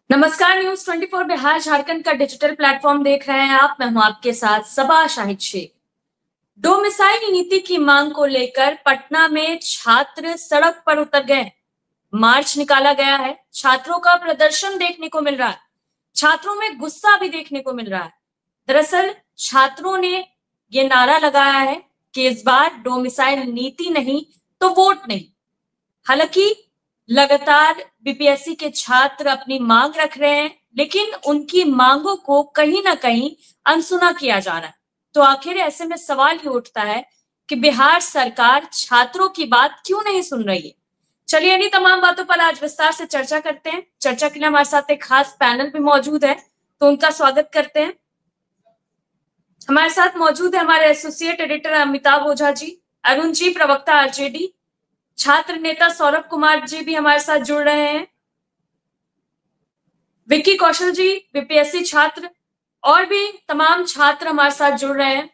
नमस्कार। न्यूज 24 बिहार झारखंड का digital platform देख रहे हैं आप। मैं हूं आपके साथ सबा शाहिद शेख। डोमिसाइल नीति की मांग को लेकर पटना में छात्र सड़क पर उतर गए। मार्च निकाला गया है। छात्रों का प्रदर्शन देखने को मिल रहा है। छात्रों में गुस्सा भी देखने को मिल रहा है। दरअसल छात्रों ने ये नारा लगाया है कि इस बार डोमिसाइल नीति नहीं तो वोट नहीं। हालांकि लगातार बीपीएससी के छात्र अपनी मांग रख रहे हैं, लेकिन उनकी मांगों को कहीं ना कहीं अनसुना किया जा रहा है। तो आखिर ऐसे में सवाल ही उठता है कि बिहार सरकार छात्रों की बात क्यों नहीं सुन रही है। चलिए इन्हीं तमाम बातों पर आज विस्तार से चर्चा करते हैं। चर्चा के लिए हमारे साथ एक खास पैनल भी मौजूद है, तो उनका स्वागत करते हैं। हमारे साथ मौजूद है हमारे एसोसिएट एडिटर अमिताभ ओझा जी, अरुण जी प्रवक्ता आरजेडी, छात्र नेता सौरभ कुमार जी भी हमारे साथ जुड़ रहे हैं, विक्की कौशल जी बीपीएससी छात्र, और भी तमाम छात्र हमारे साथ जुड़ रहे हैं।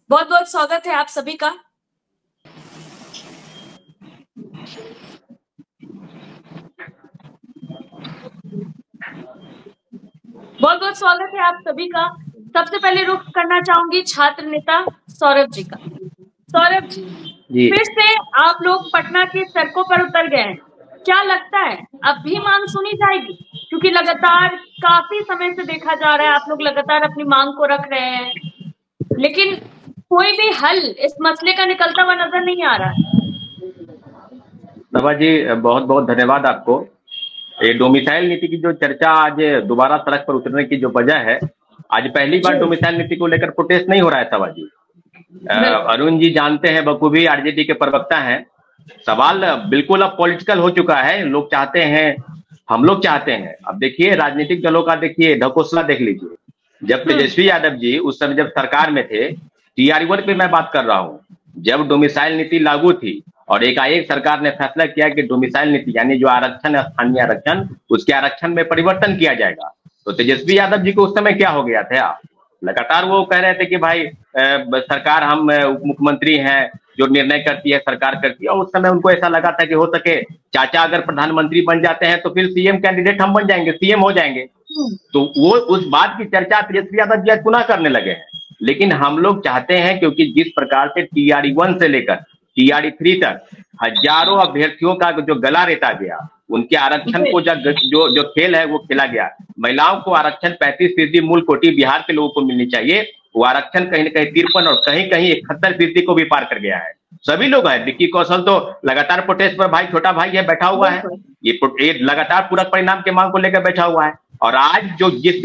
बहुत बहुत स्वागत है आप सभी का। बहुत बहुत स्वागत है आप सभी का। सबसे पहले रुख करना चाहूंगी छात्र नेता सौरभ जी का। सौरभ जी, फिर से आप लोग पटना की सड़कों पर उतर गए हैं। क्या लगता है अब भी मांग सुनी जाएगी? क्योंकि लगातार काफी समय से देखा जा रहा है आप लोग लगातार अपनी मांग को रख रहे हैं, लेकिन कोई भी हल इस मसले का निकलता हुआ नजर नहीं आ रहा है। सबा जी, बहुत बहुत धन्यवाद आपको। ये डोमिसाइल नीति की जो चर्चा आज दोबारा सड़क पर उतरने की जो वजह है, आज पहली बार डोमिसाइल नीति को लेकर प्रोटेस्ट नहीं हो रहा है सबा जी। अरुण जी जानते हैं बखूबी, आरजेडी के प्रवक्ता हैं। सवाल बिल्कुल अब पॉलिटिकल हो चुका है। लोग चाहते हैं, हम लोग चाहते हैं। अब देखिए राजनीतिक दलों का देखिए ढकोसला देख लीजिए। जब तेजस्वी यादव जी उस समय जब सरकार में थे, TR1 पे मैं बात कर रहा हूँ, जब डोमिसाइल नीति लागू थी और एकाएक सरकार ने फैसला किया कि डोमिसाइल नीति यानी जो आरक्षण है, स्थानीय आरक्षण, उसके आरक्षण में परिवर्तन किया जाएगा, तो तेजस्वी यादव जी को उस समय क्या हो गया था? लगातार वो कह रहे थे कि भाई सरकार, हम उप मुख्यमंत्री हैं, जो निर्णय करती है सरकार करती है। और उस समय उनको ऐसा लगा था कि हो सके चाचा अगर प्रधानमंत्री बन जाते हैं तो फिर सीएम कैंडिडेट हम बन जाएंगे, सीएम हो जाएंगे। तो वो उस बात की चर्चा तेजस्वी यादव जी पुनः करने लगे हैं। लेकिन हम लोग चाहते हैं, क्योंकि जिस प्रकार से TR1 से लेकर TR3 तक हजारों अभ्यर्थियों का जो गला रेता गया, उनके आरक्षण को जो खेल है वो खेला गया। महिलाओं को आरक्षण 35% मूल कोटि बिहार के लोगों को मिलनी चाहिए, वो आरक्षण कहीं न कहीं 53 और कहीं कहीं 71% को भी पार कर गया है। सभी लोग हैं। विक्की कौशल तो लगातार प्रोटेस्ट पर, भाई छोटा भाई है, बैठा हुआ है। ये लगातार पूरक परिणाम के मांग को लेकर बैठा हुआ है। और आज जो जिस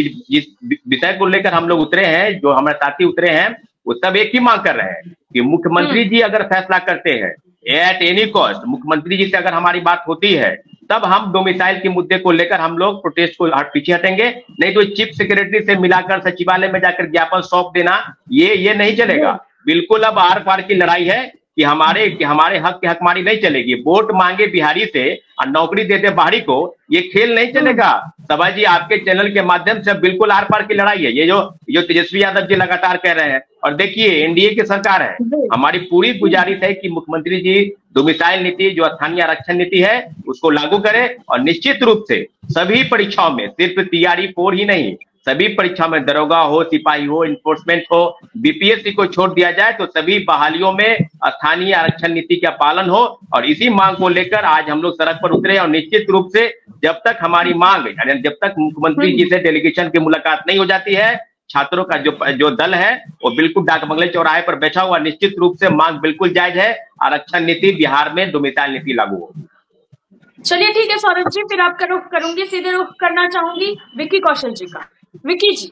विषय को लेकर हम लोग उतरे हैं, जो हमारे साथी उतरे हैं, वो सब एक ही मांग कर रहे हैं कि मुख्यमंत्री जी अगर फैसला करते हैं एट एनी कॉस्ट, मुख्यमंत्री जी से अगर हमारी बात होती है, तब हम डोमिसाइल के मुद्दे को लेकर हम लोग प्रोटेस्ट को पीछे हटेंगे। नहीं तो चीफ सेक्रेटरी से मिलाकर सचिवालय में जाकर ज्ञापन सौंप देना, ये नहीं चलेगा। बिल्कुल अब आर पार की लड़ाई है कि हमारे हक की हकमारी नहीं चलेगी। वोट मांगे बिहारी से और नौकरी देते बाहरी को, ये खेल नहीं चलेगा। सबा जी, आपके चैनल के माध्यम से बिल्कुल आर पार की लड़ाई है। ये जो तेजस्वी यादव जी लगातार कह रहे हैं, और देखिए एनडीए की सरकार है, हमारी पूरी गुजारिश है कि मुख्यमंत्री जी डोमिसाइल नीति, जो स्थानीय आरक्षण नीति है, उसको लागू करें। और निश्चित रूप से सभी परीक्षाओं में, सिर्फ TR4 ही नहीं, सभी परीक्षा में, दरोगा हो, सिपाही हो, इन्फोर्समेंट हो, बीपीएससी को छोड़ दिया जाए, तो सभी बहालियों में स्थानीय आरक्षण नीति का पालन हो। और इसी मांग को लेकर आज हम लोग सड़क पर उतरे। और निश्चित रूप से जब तक हमारी मांग, यानी जब तक मुख्यमंत्री जी से डेलीगेशन की मुलाकात नहीं हो जाती है, छात्रों का जो दल है वो बिल्कुल डाक बंगले चौराहे पर बैठा हुआ। निश्चित रूप से मांग बिल्कुल जायज है, आरक्षण नीति बिहार में डोमिसाइल नीति लागू हो। चलिए ठीक है सौरभ जी, फिर आपका रुख करूंगी, सीधे रुख करना चाहूंगी विक्की कौशल जी का। विक्की जी,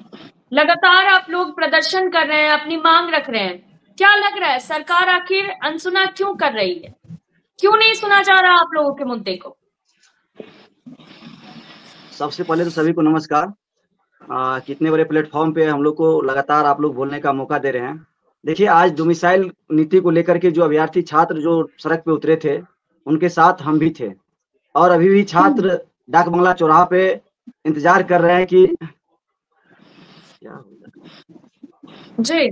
लगातार आप लोग प्रदर्शन कर रहे हैं, अपनी मांग रख रहे हैं। क्या लग रहा है सरकार आखिर अनसुना क्यों कर रही है? क्यों नहीं सुना जा रहा आप लोगों के मुद्दे को? सबसे पहले तो सभी को नमस्कार। कितने बड़े प्लेटफॉर्म पे हम लोग को लगातार आप लोग बोलने का मौका दे रहे हैं। देखिए, आज डोमिसाइल नीति को लेकर के जो अभ्यर्थी छात्र जो सड़क पे उतरे थे, उनके साथ हम भी थे। और अभी भी छात्र डाक बंगला चौराहा पे इंतजार कर रहे हैं कि क्या जी,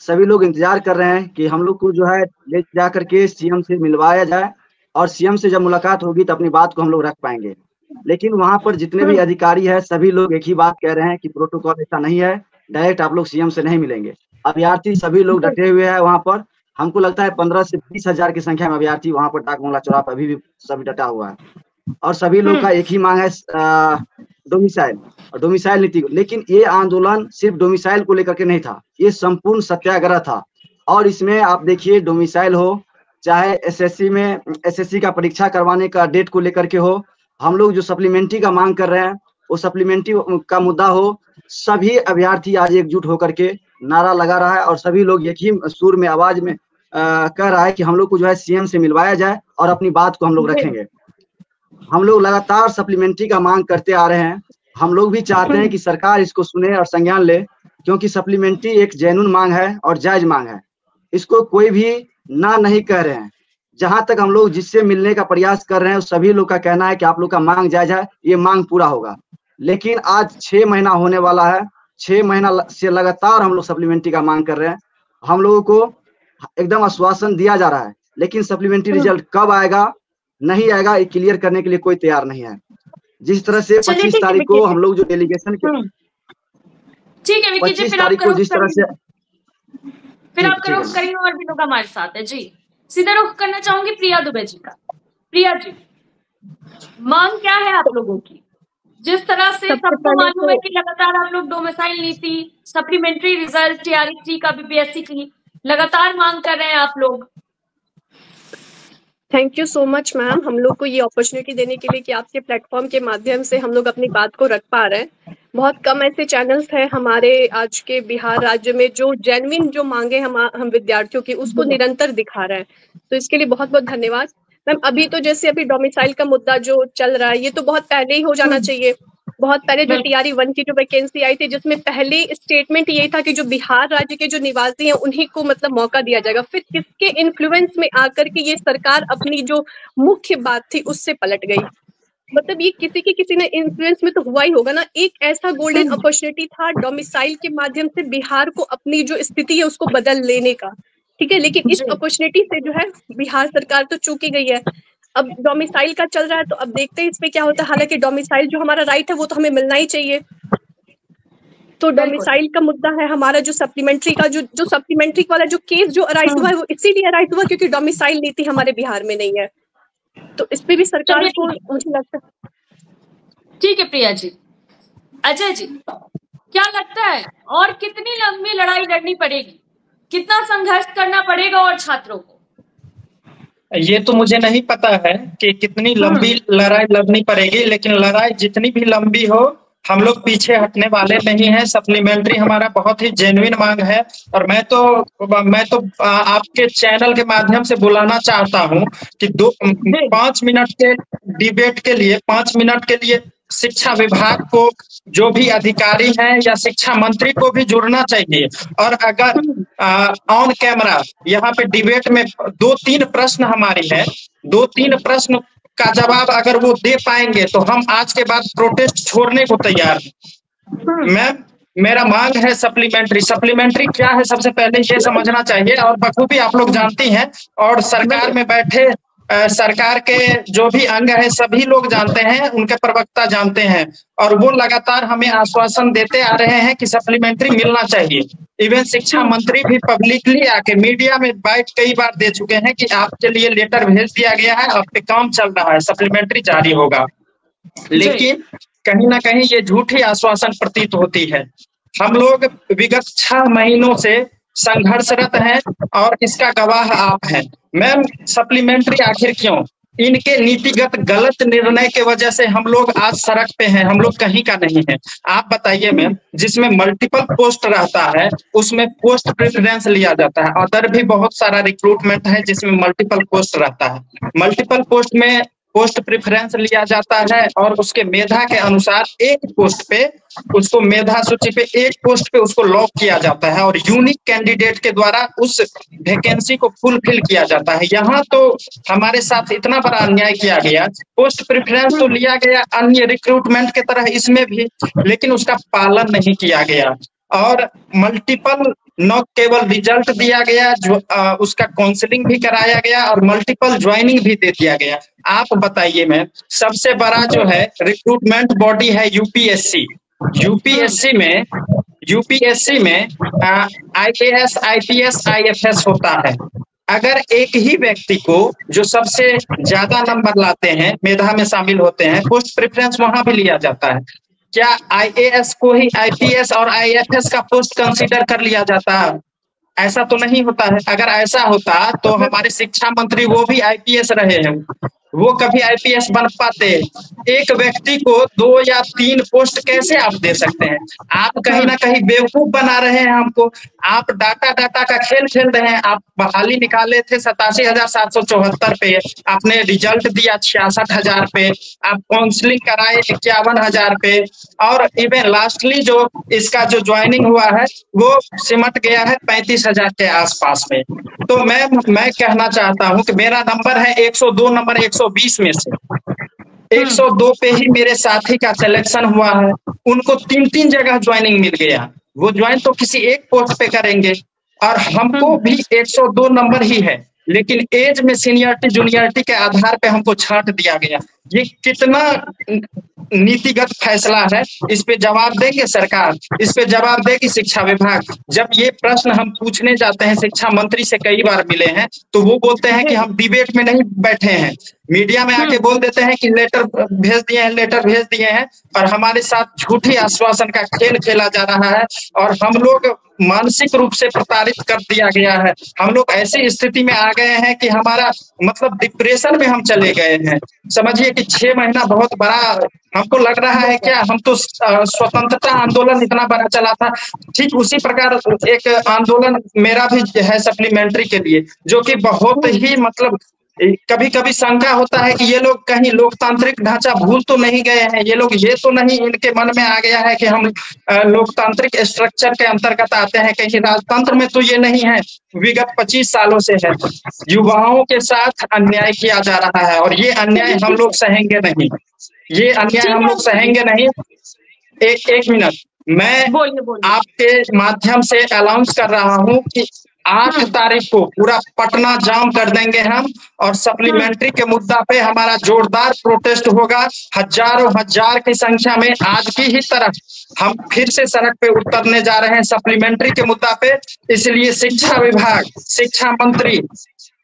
सभी लोग इंतजार कर रहे हैं कि हम लोग को जो है ले जा करके सीएम से मिलवाया जाए और सीएम से जब मुलाकात होगी तो अपनी बात को हम लोग रख पाएंगे। लेकिन वहां पर जितने भी अधिकारी है सभी लोग एक ही बात कह रहे हैं कि प्रोटोकॉल ऐसा नहीं है, डायरेक्ट आप लोग सीएम से नहीं मिलेंगे। अभ्यर्थी सभी लोग डटे हुए हैं वहां पर। हमको लगता है 15 से 20 हजार की संख्या में अभ्यर्थी वहां पर डाक बंगला चौराहा पर अभी भी सभी डटा हुआ है। और सभी लोग का एक ही मांग है डोमिसाइल और डोमिसाइल नीति को। लेकिन ये आंदोलन सिर्फ डोमिसाइल को लेकर के नहीं था, ये संपूर्ण सत्याग्रह था। और इसमें आप देखिए डोमिसाइल हो, चाहे एसएससी का परीक्षा करवाने का डेट को लेकर के हो, हम लोग जो सप्लीमेंट्री का मांग कर रहे हैं वो सप्लीमेंट्री का मुद्दा हो, सभी अभ्यर्थी आज एकजुट होकर के नारा लगा रहा है और सभी लोग एक ही सुर में आवाज में कह रहा है कि हम लोग को जो है सीएम से मिलवाया जाए और अपनी बात को हम लोग रखेंगे। हम लोग लगातार सप्लीमेंट्री का मांग करते आ रहे हैं। हम लोग भी चाहते हैं कि सरकार इसको सुने और संज्ञान ले, क्योंकि सप्लीमेंट्री एक जेन्युइन मांग है और जायज मांग है। इसको कोई भी ना नहीं कह रहे हैं। जहां तक हम लोग जिससे मिलने का प्रयास कर रहे हैं सभी लोग का कहना है कि आप लोग का मांग जायज है, ये मांग पूरा होगा। लेकिन आज 6 महीना होने वाला है, 6 महीना से लगातार हम लोग सप्लीमेंट्री का मांग कर रहे हैं। हम लोगों को एकदम आश्वासन दिया जा रहा है, लेकिन सप्लीमेंट्री रिजल्ट कब आएगा नहीं आएगा ये क्लियर करने के लिए कोई तैयार नहीं है। जिस तरह से 25 तारीख को हम लोग जो डेलीगेशन के ठीक है 25 तारीख को जिस तरह से फिर आप करो करीम और बिनो का हमारे साथ है जी। सीधा रुख करना चाहूंगी प्रिया दुबे जी का। प्रिया जी, मांग क्या है आप लोगों की? जिस तरह से सबको मालूम है कि लगातार आप लोग डोमिसाइल नीति, सप्लीमेंट्री रिजल्ट, टीआरई का बीपीएससी की लगातार मांग कर रहे हैं आप लोग। Thank you so much ma'am, हम लोग को ये अपॉर्चुनिटी देने के लिए कि आपके प्लेटफॉर्म के माध्यम से हम लोग अपनी बात को रख पा रहे हैं। बहुत कम ऐसे चैनल्स हैं हमारे आज के बिहार राज्य में जो जेन्युइन जो मांगे हम विद्यार्थियों की उसको निरंतर दिखा रहे हैं, तो इसके लिए बहुत बहुत धन्यवाद मैम। अभी तो जैसे अभी डोमिसाइल का मुद्दा जो चल रहा है ये तो बहुत पहले ही हो जाना चाहिए। बहुत पहले जो टीआरई 1 की जो वैकेंसी आई थी जिसमें पहले स्टेटमेंट यही था कि जो बिहार राज्य के जो निवासी हैं उन्हीं को मतलब मौका दिया जाएगा। फिर किसके इन्फ्लुएंस में आकर के ये सरकार अपनी जो मुख्य बात थी उससे पलट गई। मतलब ये किसी ने इन्फ्लुएंस में तो हुआ ही होगा ना। एक ऐसा गोल्डन अपॉर्चुनिटी था डोमिसाइल के माध्यम से बिहार को अपनी जो स्थिति है उसको बदल लेने का, ठीक है। लेकिन इस अपॉर्चुनिटी से जो है बिहार सरकार तो चूकी गई है। अब डोमिसाइल का चल रहा है तो अब देखते हैं इसमें क्या होता है। हालांकि डोमिसाइल जो हमारा राइट है वो तो हमें मिलना ही चाहिए। तो डोमिसाइल का मुद्दा है हमारा जो सप्लीमेंट्री का जो सप्लीमेंट्री वाला जो केस जो अराइज हुआ है वो इसीलिए अराइज हुआ क्योंकि डोमिसाइल नीति हमारे बिहार में नहीं है। तो इस पे भी सरकार को मुझे लगता है। ठीक है प्रिया जी। अजय जी, क्या लगता है और कितनी लंबी लड़ाई लड़नी पड़ेगी, कितना संघर्ष करना पड़ेगा और छात्रों को? ये तो मुझे नहीं पता है कि कितनी लंबी लड़ाई लड़नी पड़ेगी, लेकिन लड़ाई जितनी भी लंबी हो हम लोग पीछे हटने वाले नहीं हैं। सप्लीमेंट्री हमारा बहुत ही जेन्युइन मांग है और मैं तो आपके चैनल के माध्यम से बुलाना चाहता हूं कि 5 मिनट के डिबेट के लिए 5 मिनट के लिए शिक्षा विभाग को जो भी अधिकारी हैं या शिक्षा मंत्री को भी जुड़ना चाहिए। और अगर ऑन कैमरा यहाँ पे डिबेट में 2-3 प्रश्न हमारी है, 2-3 प्रश्न का जवाब अगर वो दे पाएंगे तो हम आज के बाद प्रोटेस्ट छोड़ने को तैयार हैं। मैम, मेरा मांग है सप्लीमेंट्री क्या है सबसे पहले ये समझना चाहिए और बखूबी आप लोग जानती हैं और सरकार में बैठे सरकार के जो भी अंग है सभी लोग जानते हैं, उनके प्रवक्ता जानते हैं और वो लगातार हमें आश्वासन देते आ रहे हैं कि सप्लीमेंट्री मिलना चाहिए। इवन शिक्षा मंत्री भी पब्लिकली आके मीडिया में बाइट कई बार दे चुके हैं कि आपके लिए लेटर भेज दिया गया है, आप पे काम चल रहा है, सप्लीमेंट्री जारी होगा। लेकिन कहीं ना कहीं ये झूठी आश्वासन प्रतीत होती है। हम लोग विगत 6 महीनों से संघर्षरत हैं और इसका गवाह आप हैं। मैम, सप्लीमेंट्री आखिर क्यों? इनके नीतिगत गलत निर्णय के वजह से हम लोग आज सड़क पे हैं, हम लोग कहीं का नहीं है। आप बताइए मैम, जिसमें मल्टीपल पोस्ट रहता है उसमें पोस्ट प्रेफरेंस लिया जाता है। अदर भी बहुत सारा रिक्रूटमेंट है जिसमें मल्टीपल पोस्ट रहता है। मल्टीपल पोस्ट में पोस्ट प्रेफरेंस लिया जाता है और उसके मेधा के अनुसार एक पोस्ट पे उसको मेधा सूची पे एक पोस्ट पे उसको लॉक किया जाता है और यूनिक कैंडिडेट के द्वारा उस वैकेंसी को फुलफिल किया जाता है। यहाँ तो हमारे साथ इतना बड़ा अन्याय किया गया। पोस्ट प्रेफरेंस तो लिया गया अन्य रिक्रूटमेंट के तरह इसमें भी, लेकिन उसका पालन नहीं किया गया। और मल्टीपल न केवल रिजल्ट दिया गया, जो उसका काउंसलिंग भी कराया गया और मल्टीपल ज्वाइनिंग भी दे दिया गया। आप बताइए मैम, सबसे बड़ा जो है रिक्रूटमेंट बॉडी है यूपीएससी। यूपीएससी में आईएएस, आईपीएस, आईएफएस होता है। अगर एक ही व्यक्ति को जो सबसे ज्यादा नंबर लाते हैं, मेधा में शामिल होते हैं, पोस्ट प्रेफरेंस वहां भी लिया जाता है। क्या आईएएस को ही आईपीएस और आईएफएस का पोस्ट कंसीडर कर लिया जाता है? ऐसा तो नहीं होता है। अगर ऐसा होता तो हमारे शिक्षा मंत्री वो भी आईपीएस रहे हैं, वो कभी आईपीएस बन पाते? एक व्यक्ति को 2 या 3 पोस्ट कैसे आप दे सकते हैं? आप कहीं ना कहीं बेवकूफ बना रहे हैं हमको। आप डाटा का खेल खेल रहे हैं। आप बहाली निकाले थे 87,774 पे, आपने रिजल्ट दिया 66,000 पे, आप काउंसलिंग कराए 51,000 पे, और इवन लास्टली जो इसका जो ज्वाइनिंग हुआ है वो सिमट गया है 35,000 के आसपास में। तो मैं कहना चाहता हूं कि मेरा नंबर है 102 नंबर 120 में से 102 पे ही मेरे साथी का सिलेक्शन हुआ है। उनको 3 जगह ज्वाइनिंग मिल गया। वो ज्वाइन तो किसी एक पोस्ट पे करेंगे, और हमको भी 102 नंबर ही है, लेकिन एज में सीनियरिटी जूनियरिटी के आधार पे हमको छांट दिया गया। ये कितना नीतिगत फैसला है? इस पे जवाब देंगे सरकार, इस पे जवाब देगी शिक्षा विभाग। जब ये प्रश्न हम पूछने जाते हैं, शिक्षा मंत्री से कई बार मिले हैं, तो वो बोलते हैं कि हम डिबेट में नहीं बैठे हैं। मीडिया में आके बोल देते हैं कि लेटर भेज दिए हैं, और हमारे साथ झूठी आश्वासन का खेल खेला जा रहा है, और हम लोग मानसिक रूप से प्रताड़ित कर दिया गया है। हम लोग ऐसी स्थिति में आ गए हैं कि हमारा मतलब डिप्रेशन में हम चले गए हैं। समझिए कि 6 महीना बहुत बड़ा हमको लग रहा है। क्या हम तो स्वतंत्रता आंदोलन इतना बड़ा चला था, ठीक उसी प्रकार एक आंदोलन मेरा भी है सप्लीमेंट्री के लिए, जो कि बहुत ही मतलब कभी कभी शंका होता है कि ये लोग कहीं लोकतांत्रिक ढांचा भूल तो नहीं गए हैं, ये लोग ये तो नहीं इनके मन में आ गया है कि हम लोकतांत्रिक स्ट्रक्चर के अंतर्गत आते हैं। कहीं राजतंत्र में तो ये नहीं है। विगत 25 सालों से है, युवाओं के साथ अन्याय किया जा रहा है, और ये अन्याय हम लोग सहेंगे नहीं। ये अन्याय हम लोग सहेंगे नहीं। एक मिनट, मैं आपके माध्यम से अनाउंस कर रहा हूँ कि 8 तारीख को पूरा पटना जाम कर देंगे हम, और सप्लीमेंट्री के मुद्दा पे हमारा जोरदार प्रोटेस्ट होगा। हजारों हजार की संख्या में आज की ही तरह हम फिर से सड़क पे उतरने जा रहे हैं सप्लीमेंट्री के मुद्दा पे। इसलिए शिक्षा विभाग, शिक्षा मंत्री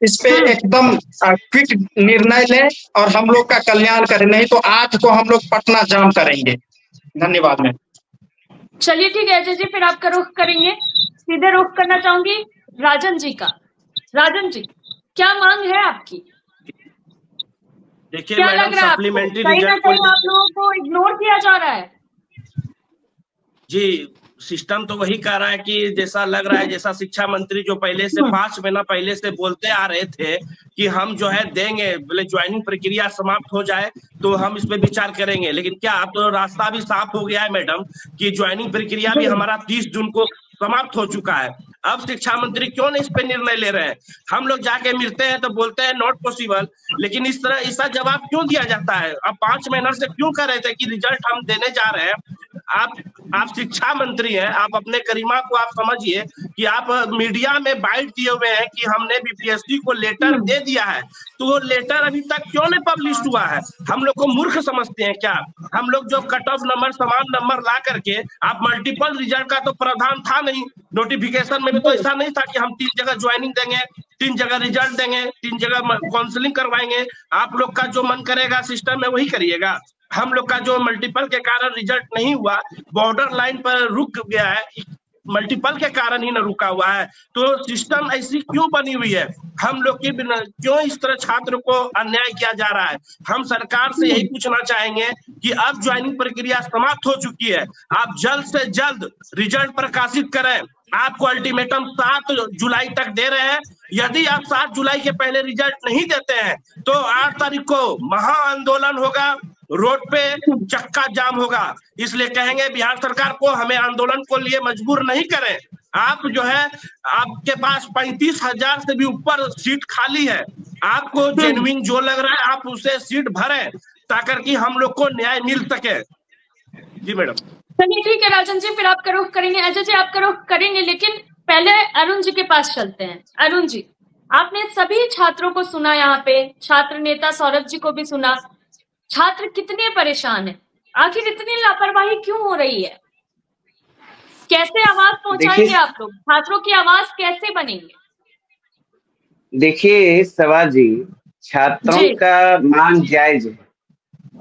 इस पे एकदम क्विक निर्णय लें और हम लोग का कल्याण करें, नहीं तो 8 को हम लोग पटना जाम करेंगे। धन्यवाद मैम। चलिए ठीक है अजय जी, फिर आपका रुख करेंगे। सीधे रुख करना चाहूंगी राजन जी का। राजन जी, क्या मांग है आपकी? देखिए क्या मैडम, लग रहा है सप्लीमेंट्री कहीं ना रिजल्ट कहीं आप लोगों को इग्नोर किया जा रहा है? जी, सिस्टम तो वही कह रहा है कि जैसा लग रहा है, जैसा शिक्षा मंत्री जो पहले से 5 महीना पहले से बोलते आ रहे थे कि हम जो है देंगे, बोले ज्वाइनिंग प्रक्रिया समाप्त हो जाए तो हम इस पे विचार करेंगे। लेकिन क्या अब तो रास्ता भी साफ हो गया है मैडम कि ज्वाइनिंग प्रक्रिया भी हमारा 30 जून को समाप्त हो चुका है। अब शिक्षा मंत्री क्यों नहीं इस पे निर्णय ले रहे हैं? हम लोग जाके मिलते हैं तो बोलते हैं नॉट पॉसिबल, लेकिन इस तरह इसका जवाब क्यों दिया जाता है? अब 5 महीना से क्यों कह रहे थे कि रिजल्ट हम देने जा रहे हैं? आप शिक्षा मंत्री हैं, आप अपने गरिमा को आप समझिए कि आप मीडिया में बाइट दिए हुए हैं कि हमने बीपीएससी को लेटर दे दिया है, तो वो लेटर अभी तक क्यों नहीं पब्लिश हुआ है? हम लोग को मूर्ख समझते हैं क्या? हम लोग जो कट ऑफ नंबर समान नंबर ला करके, आप मल्टीपल रिजल्ट का तो प्रावधान था नहीं, नोटिफिकेशन में भी तो ऐसा नहीं था कि हम 3 जगह ज्वाइनिंग देंगे, 3 जगह रिजल्ट देंगे, 3 जगह काउंसलिंग करवाएंगे। आप लोग का जो मन करेगा सिस्टम में वही करिएगा। हम लोग का जो मल्टीपल के कारण रिजल्ट नहीं हुआ, बॉर्डर लाइन पर रुक गया है, मल्टीपल के कारण ही ना रुका हुआ है। तो सिस्टम ऐसी क्यों बनी हुई है? हम लोग की क्यों इस तरह छात्र को अन्याय किया जा रहा है? हम सरकार से यही पूछना चाहेंगे कि अब ज्वाइनिंग प्रक्रिया समाप्त हो चुकी है, आप जल्द से जल्द रिजल्ट प्रकाशित करें। आपको अल्टीमेटम 7 जुलाई तक दे रहे हैं। यदि आप 7 जुलाई के पहले रिजल्ट नहीं देते हैं तो 8 तारीख को महा आंदोलन होगा, रोड पे चक्का जाम होगा। इसलिए कहेंगे बिहार सरकार को, हमें आंदोलन को लिए मजबूर नहीं करें। आप जो है, आपके पास 35,000 से भी ऊपर सीट खाली है, आपको जेन्युइन जो लग रहा है आप उसे सीट भरें ताकि कि हम लोग को न्याय मिल सके। जी मैडम। चलिए ठीक है राजन जी, फिर आपका रुख करेंगे, अजय जी आपका रुख करेंगे, लेकिन पहले अरुण जी के पास चलते हैं। अरुण जी, आपने सभी छात्रों को सुना, यहाँ पे छात्र नेता सौरभ जी को भी सुना। छात्र कितने परेशान हैं, आखिर इतनी लापरवाही क्यों हो रही है? कैसे आवाज पहुंचाएंगे आप लोग? छात्रों की आवाज कैसे बनेंगे? देखिए सभा जी, छात्रों का मांग जायज है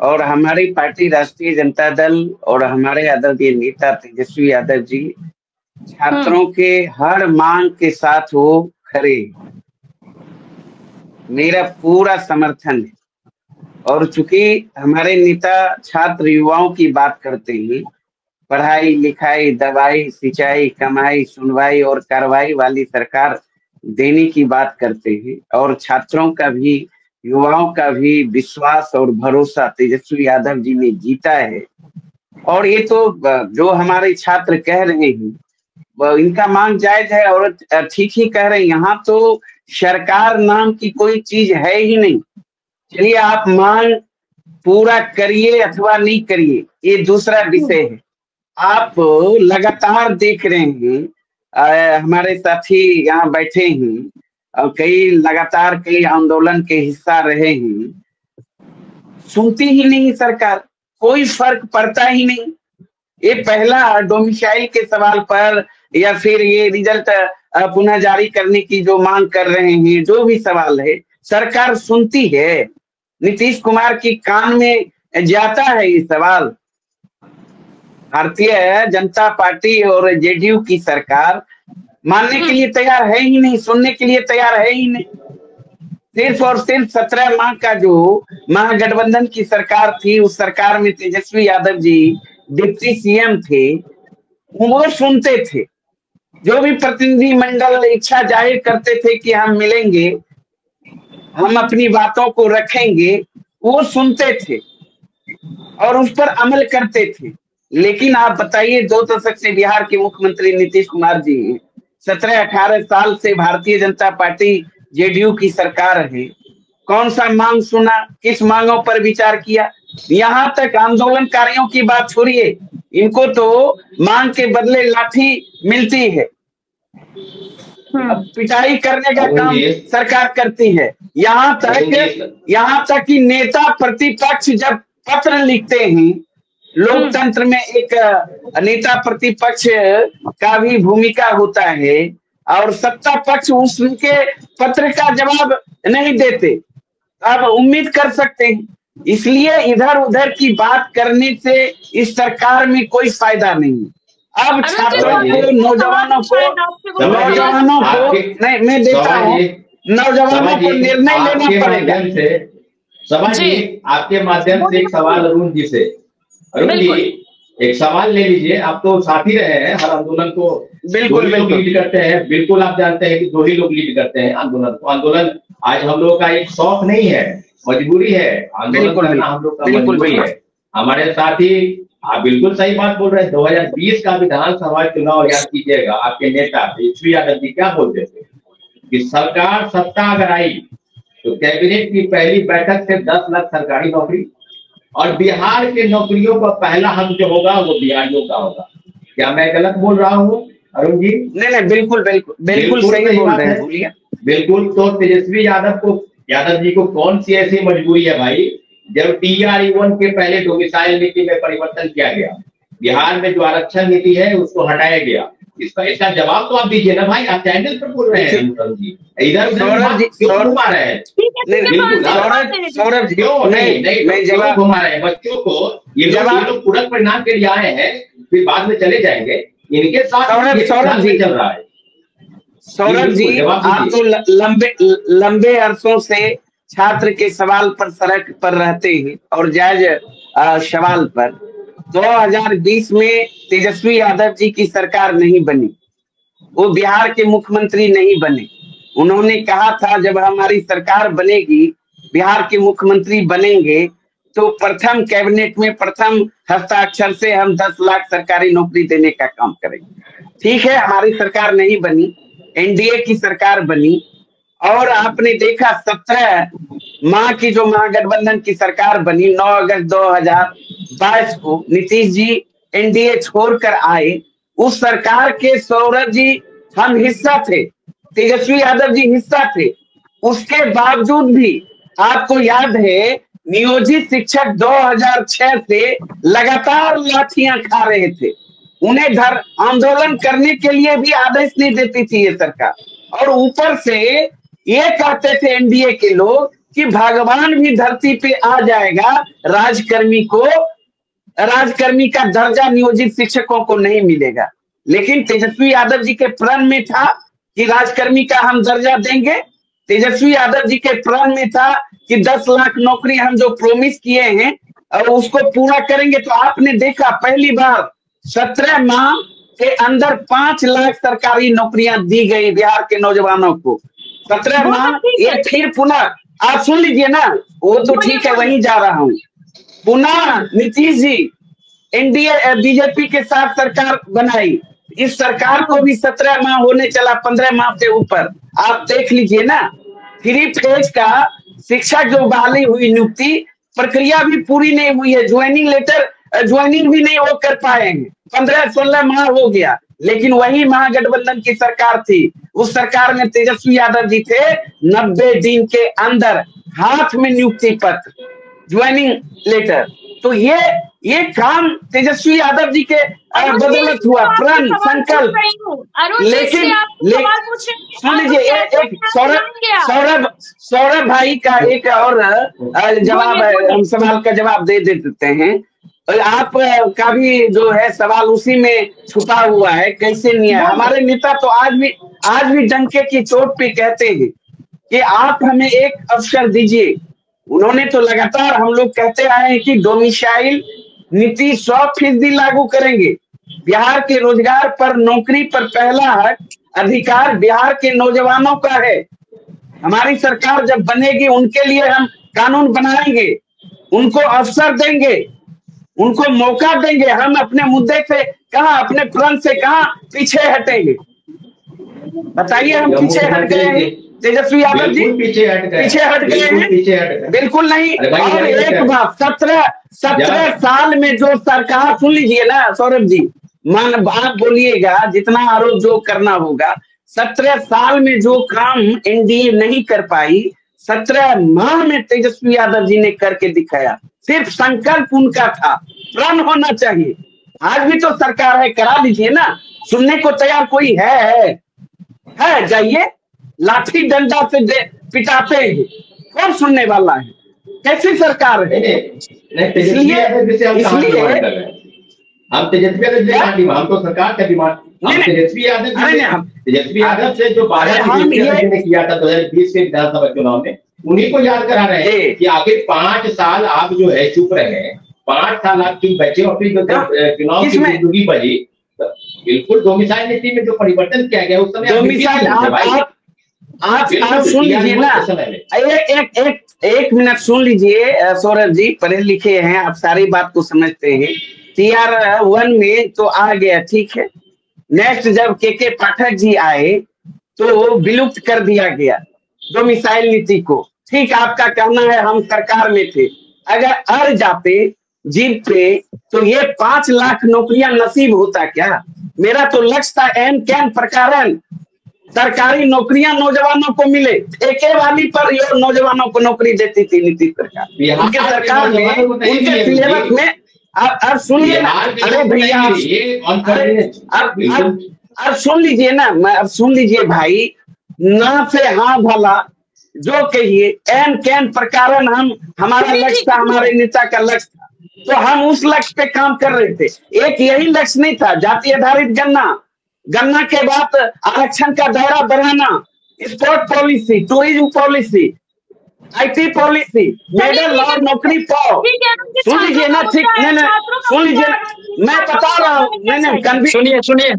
और हमारी पार्टी राष्ट्रीय जनता दल और हमारे आदरणीय नेता तेजस्वी यादव जी छात्रों के हर मांग के साथ वो खड़े, मेरा पूरा समर्थन है। और चूंकि हमारे नेता छात्र युवाओं की बात करते हैं, पढ़ाई लिखाई दवाई सिंचाई कमाई सुनवाई और कार्रवाई वाली सरकार देने की बात करते हैं, और छात्रों का भी युवाओं का भी विश्वास और भरोसा तेजस्वी यादव जी ने जीता है। और ये तो जो हमारे छात्र कह रहे हैं इनका मांग जायज है और ठीक ही कह रहे हैं। यहाँ तो सरकार नाम की कोई चीज है ही नहीं। चलिए आप मांग पूरा करिए अथवा नहीं करिए, ये दूसरा विषय है। आप लगातार देख रहे हैं, हमारे साथी यहाँ बैठे हैं और कई लगातार कई आंदोलन के हिस्सा रहे हैं, सुनती ही नहीं सरकार, कोई फर्क पड़ता ही नहीं। ये पहला डोमिसाइल के सवाल पर या फिर ये रिजल्ट पुनः जारी करने की जो मांग कर रहे हैं, जो भी सवाल है सरकार सुनती है। नीतीश कुमार की कान में जाता है ये सवाल। भारतीय जनता पार्टी और जेडीयू की सरकार मानने के लिए तैयार है ही नहीं, सुनने के लिए तैयार है ही नहीं। सिर्फ और सिर्फ 17 माह का जो महागठबंधन की सरकार थी, उस सरकार में तेजस्वी यादव जी डिप्टी सीएम थे, वो सुनते थे। जो भी प्रतिनिधि मंडल इच्छा जाहिर करते थे कि हम मिलेंगे, हम अपनी बातों को रखेंगे, वो सुनते थे और उस पर अमल करते थे। लेकिन आप बताइए, 2 दशक से बिहार के मुख्यमंत्री नीतीश कुमार जी 17-18 साल से भारतीय जनता पार्टी जेडीयू की सरकार है, कौन सा मांग सुना, किस मांगों पर विचार किया? यहाँ तक आंदोलनकारियों की बात छोड़िए, इनको तो मांग के बदले लाठी मिलती है। पिटाई करने का काम सरकार करती है। यहाँ तक कि नेता प्रतिपक्ष जब पत्र लिखते हैं, लोकतंत्र में एक नेता प्रतिपक्ष का भी भूमिका होता है और सत्ता पक्ष उसके पत्र का जवाब नहीं देते, आप उम्मीद कर सकते हैं। इसलिए इधर उधर की बात करने से इस सरकार में कोई फायदा नहीं। अब छात्रों को नौजवानों को नहीं, मैं देता हूँ, नौजवानों को निर्णय लेना पड़ेगा। सभा जी, आपके माध्यम से एक सवाल अरुण जी से। अरुण जी, एक सवाल ले लीजिए। आप तो साथी रहे हैं हर आंदोलन को, बिल्कुल लीड करते हैं। बिल्कुल आप जानते हैं कि 2 ही लोग लीड करते हैं आंदोलन को। आंदोलन आज हम लोग का एक शौक नहीं है, मजबूरी है। आंदोलन करना हम लोग का मजबूरी है। हमारे साथी, आप बिल्कुल सही बात बोल रहे हैं। 2020 का विधानसभा चुनाव याद कीजिएगा, आपके नेता तेजस्वी यादव जी क्या बोलते थे कि सरकार सत्ता अगर आई तो कैबिनेट की पहली बैठक से 10 लाख सरकारी नौकरी, और बिहार के नौकरियों का पहला हक जो होगा वो बिहारियों का होगा। क्या मैं गलत बोल रहा हूँ अरुण जी? नहीं, बिल्कुल सही बोल रहे हैं। बिल्कुल। तो तेजस्वी यादव जी को कौन सी ऐसी मजबूरी है भाई, जब TRE-1 के पहले डोमिसाइल नीति में परिवर्तन किया गया, बिहार में जो आरक्षण नीति है उसको हटाया गया, इसका जवाब तो आप दीजिए ना भाई। आप चैनल पर बोल रहे हैं, इधर उधर क्यों घुमा रहे हैं? सौरभ क्यों नहीं जवाब घुमा रहे हैं बच्चों को? ये लोग पूरक परिणाम के लिए आए हैं, फिर बाद में चले जाएंगे। इनके साथ सौरभ जी चल रहा है। सौरभ जी, आप तो लंबे अरसों से छात्र के सवाल पर सड़क पर रहते हैं और जायज सवाल पर। 2020 में तेजस्वी यादव जी की सरकार नहीं बनी, वो बिहार के मुख्यमंत्री नहीं बने। उन्होंने कहा था जब हमारी सरकार बनेगी, बिहार के मुख्यमंत्री बनेंगे, तो प्रथम कैबिनेट में प्रथम हस्ताक्षर से हम 10 लाख सरकारी नौकरी देने का काम करेंगे। ठीक है, हमारी सरकार नहीं बनी, एनडीए की सरकार बनी, और आपने देखा 17 माह की जो महागठबंधन की सरकार बनी, 9 अगस्त 2022 को नीतीश जी एनडीए छोड़कर आए, उस सरकार के सौरभ जी हम हिस्सा थे, तेजस्वी यादव जी हिस्सा थे। उसके बावजूद भी आपको याद है नियोजित शिक्षक 2006 से लगातार लाठियां खा रहे थे। उन्हें आंदोलन करने के लिए भी आदेश नहीं देती थी ये सरकार। और ऊपर से ये कहते थे एनडीए के लोग कि भगवान भी धरती पे आ जाएगा, राजकर्मी का दर्जा नियोजित शिक्षकों को नहीं मिलेगा। लेकिन तेजस्वी यादव जी के प्रण में था कि राजकर्मी का हम दर्जा देंगे। तेजस्वी यादव जी के प्रण में था कि 10 लाख नौकरी हम जो प्रोमिस किए हैं और उसको पूरा करेंगे। तो आपने देखा पहली बार 17 माह के अंदर 5 लाख सरकारी नौकरियां दी गई बिहार के नौजवानों को। 17 माह ये फिर पुनः आप सुन लीजिए ना, वो तो ठीक है वहीं जा रहा हूँ। पुनः नीतीश जी एनडीए बीजेपी के साथ सरकार बनाई, इस सरकार को भी 17 माह होने चला, 15 माह से ऊपर। आप देख लीजिए ना, 3 फेज का शिक्षक जो बहाली हुई नियुक्ति प्रक्रिया भी पूरी नहीं हुई है, ज्वाइनिंग भी नहीं वो कर पाएंगे। 15-16 माह हो गया, लेकिन वही महागठबंधन की सरकार थी। उस सरकार में तेजस्वी यादव जी थे, 90 दिन के अंदर हाथ में नियुक्ति पत्र, ज्वाइनिंग लेटर। तो ये काम तेजस्वी यादव जी के बदौलत हुआ, प्रण संकल्प। लेकिन सुन लीजिए एक सौरभ भाई का एक और जवाब हम सवाल का जवाब दे देते हैं। आप का भी जो है सवाल उसी में छुपा हुआ है, कैसे नहीं है। हमारे नेता तो आज भी डंके की चोट पे कहते हैं कि आप हमें एक अवसर दीजिए। उन्होंने तो लगातार हम लोग कहते आए हैं कि डोमिसाइल नीति 100% लागू करेंगे। बिहार के रोजगार पर, नौकरी पर पहला हक अधिकार बिहार के नौजवानों का है। हमारी सरकार जब बनेगी उनके लिए हम कानून बनाएंगे, उनको अवसर देंगे, उनको मौका देंगे। हम अपने मुद्दे से कहां, अपने प्रण से कहां पीछे हटेंगे? बताइए, हम पीछे हट गए हैं? तेजस्वी यादव जी पीछे हट गए हैं? बिल्कुल नहीं। और एक बात, 17 साल में जो सरकार, सुन लीजिए ना सौरभ जी, आप बोलिएगा जितना आरोप जो करना होगा, 17 साल में जो काम एनडीए नहीं कर पाई, 17 माह में तेजस्वी यादव जी ने करके दिखाया। सिर्फ संकल्प उनका था, प्रण होना चाहिए। आज भी तो सरकार है, करा लीजिए ना। सुनने को तैयार कोई है? जाइए, लाठी डंडा से पिटाते हैं, कौन सुनने वाला है? कैसी सरकार है? इसलिए हम तो सरकार का डिमांड, तेजस्वी यादव से जो 12 ने किया था 2020 के विधानसभा चुनाव में, उन्हीं को याद करा रहे हैं कि आखिर 5 साल आप जो है चुप रहे, 5 साल आप चुप बचे और फिर चुनाव की जिंदगी बजी। बिल्कुल डोमिसाइल नीति में जो परिवर्तन किया गया उस समय आप सुन लीजिए ना, एक मिनट सुन लीजिए सौरभ जी, पढ़े लिखे हैं आप, सारी बात को समझते हैं। TR1 में तो आ गया, ठीक है। नेक्स्ट जब के पाठक जी आए तो विलुप्त कर दिया गया डोमिसाइल नीति को। ठीक, आपका कहना है हम सरकार में थे, अगर अड़ जाते, जीतते, तो ये 5 लाख नौकरियां नसीब होता क्या? मेरा तो लक्ष्य था एन कैन प्रकारन सरकारी नौकरियां नौजवानों को मिले। ठेके वाली पर ये नौजवानों को नौकरी देती थी नीतीश सरकार। उनके सरकार में, उनके सिलेबस में। अब सुनिए ना, अरे भैया अब सुन लीजिए ना, अब सुन लीजिए भाई, ना से हाँ भला जो कहिए, एन कैन प्रकारन हमारा लक्ष्य था, हमारे नेता का लक्ष्य था, तो हम उस लक्ष्य पे काम कर रहे थे। एक यही लक्ष्य नहीं था, जाति आधारित गन्ना के बाद आरक्षण का दायरा बढ़ाना, sport policy, tourism policy, IT policy, medal और नौकरी पाओ। सुन लीजिए ना, ठीक, सुन लीजिए, मैं बता रहा हूँ,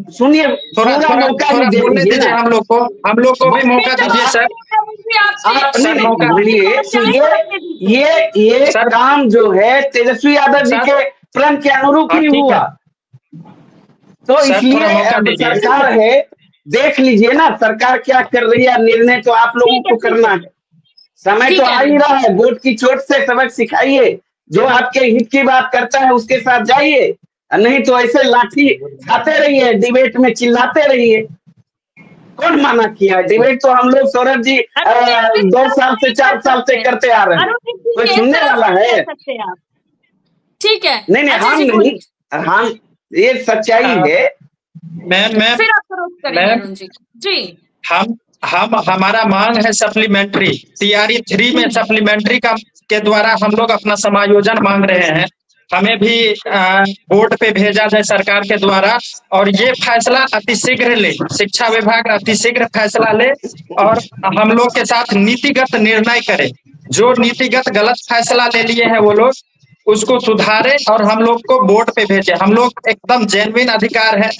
सुनिए, पूरा मौका दीजिए हम लोग को भी मौका दीजिए सर। ये काम जो है तेजस्वी यादव जी के प्रण के अनुरूप ही हुआ, तो इसलिए सरकार है, देख लीजिए ना सरकार क्या कर रही है। निर्णय तो आप लोगों को करना है, समय तो आ ही रहा है। वोट की चोट से सबक सिखाइए, जो आपके हित की बात करता है उसके साथ जाइए, नहीं तो ऐसे लाठी खाते रहिए, डिबेट में चिल्लाते रहिए। कौन माना किया? डिबेट तो हम लोग सौरभ जी 2 साल से 4 साल से करते आ रहे हैं, कोई सुनने वाला है? ठीक है, नहीं हम नहीं, हम ये सच्चाई है। मैं फिर आप करेंगे जी। हम हमारा मांग है सप्लीमेंट्री, टीआरई 3 में सप्लीमेंट्री का के द्वारा हम लोग अपना समायोजन मांग रहे हैं। हमें भी बोर्ड पे भेजा जाए सरकार के द्वारा, और ये फैसला अतिशीघ्र ले, शिक्षा विभाग अतिशीघ्र फैसला ले और हम लोग के साथ नीतिगत निर्णय करे। जो नीतिगत गलत फैसला ले लिए हैं वो लोग उसको सुधारे और हम लोग को बोर्ड पे भेजे। हम लोग एकदम जेन्युइन अधिकार है।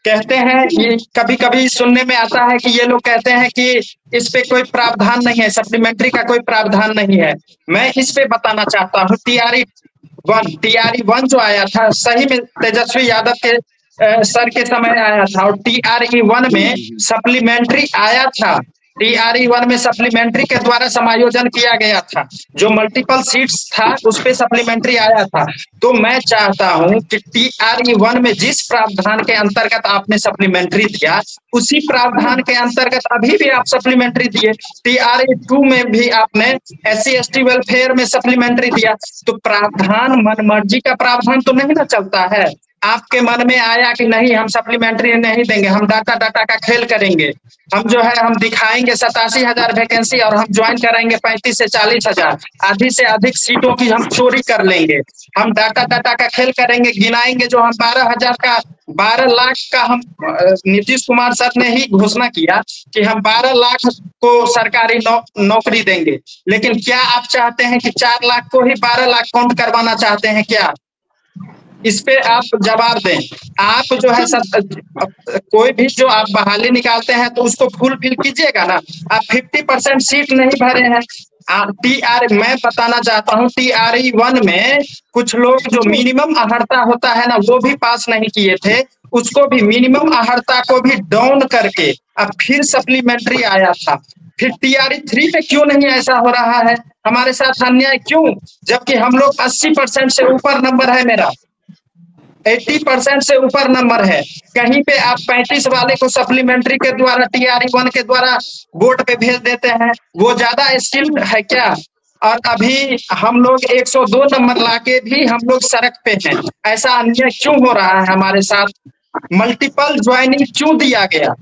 कहते हैं ये कभी कभी सुनने में आता है कि ये लोग कहते हैं कि इस पे कोई प्रावधान नहीं है, सप्लीमेंट्री का कोई प्रावधान नहीं है। मैं इस पे बताना चाहता हूँ, टीआरई 1 जो आया था सही में तेजस्वी यादव के सर के समय आया था, और टीआरई 1 में सप्लीमेंट्री आया था। टीआरई 1 में सप्लीमेंट्री के द्वारा समायोजन किया गया था, जो मल्टीपल सीट्स था उस पे सप्लीमेंट्री आया था। तो मैं चाहता हूं कि टीआरई 1 में जिस प्रावधान के अंतर्गत आपने सप्लीमेंट्री दिया उसी प्रावधान के अंतर्गत अभी भी आप सप्लीमेंट्री दिए। टीआरई 2 में भी आपने SC/ST वेलफेयर में सप्लीमेंट्री दिया। तो प्रावधान मनमर्जी का प्रावधान तो नहीं ना चलता है। आपके मन में आया कि नहीं हम सप्लीमेंट्री नहीं देंगे, हम डाटा का खेल करेंगे, हम जो है हम दिखाएंगे 87,000 वैकेंसी और हम ज्वाइन कराएंगे 35 से 40,000, आधी से अधिक सीटों की हम चोरी कर लेंगे, हम डाटा का खेल करेंगे, गिनाएंगे जो हम 12 लाख का हम नीतीश कुमार सर ने ही घोषणा किया कि हम 12 लाख को सरकारी नौकरी देंगे। लेकिन क्या आप चाहते हैं कि 4 लाख को ही 12 लाख काउंट करवाना चाहते हैं क्या? इस पे आप जवाब दें। आप जो है कोई भी जो आप बहाली निकालते हैं तो उसको फुलफिल कीजिएगा ना। आप 50% सीट नहीं भरे हैं। मैं बताना चाहता हूँ टीआरई 1 में कुछ लोग जो मिनिमम अहर्ता होता है ना वो भी पास नहीं किए थे, उसको भी मिनिमम अहर्ता को भी डाउन करके अब फिर सप्लीमेंट्री आया था। फिर टीआरई 3 में क्यों नहीं ऐसा हो रहा है? हमारे साथ अन्याय क्यों? जबकि हम लोग 80% से ऊपर नंबर है, मेरा 80% से ऊपर नंबर है। कहीं पे आप 35 वाले को सप्लीमेंट्री के द्वारा टीआरई 1 के द्वारा बोर्ड पे भेज देते हैं, वो ज्यादा स्किल्ड है क्या? और अभी हम लोग 102 नंबर लाके भी हम लोग सड़क पे हैं। ऐसा अन्याय क्यों हो रहा है हमारे साथ? मल्टीपल ज्वाइनिंग क्यों दिया गया?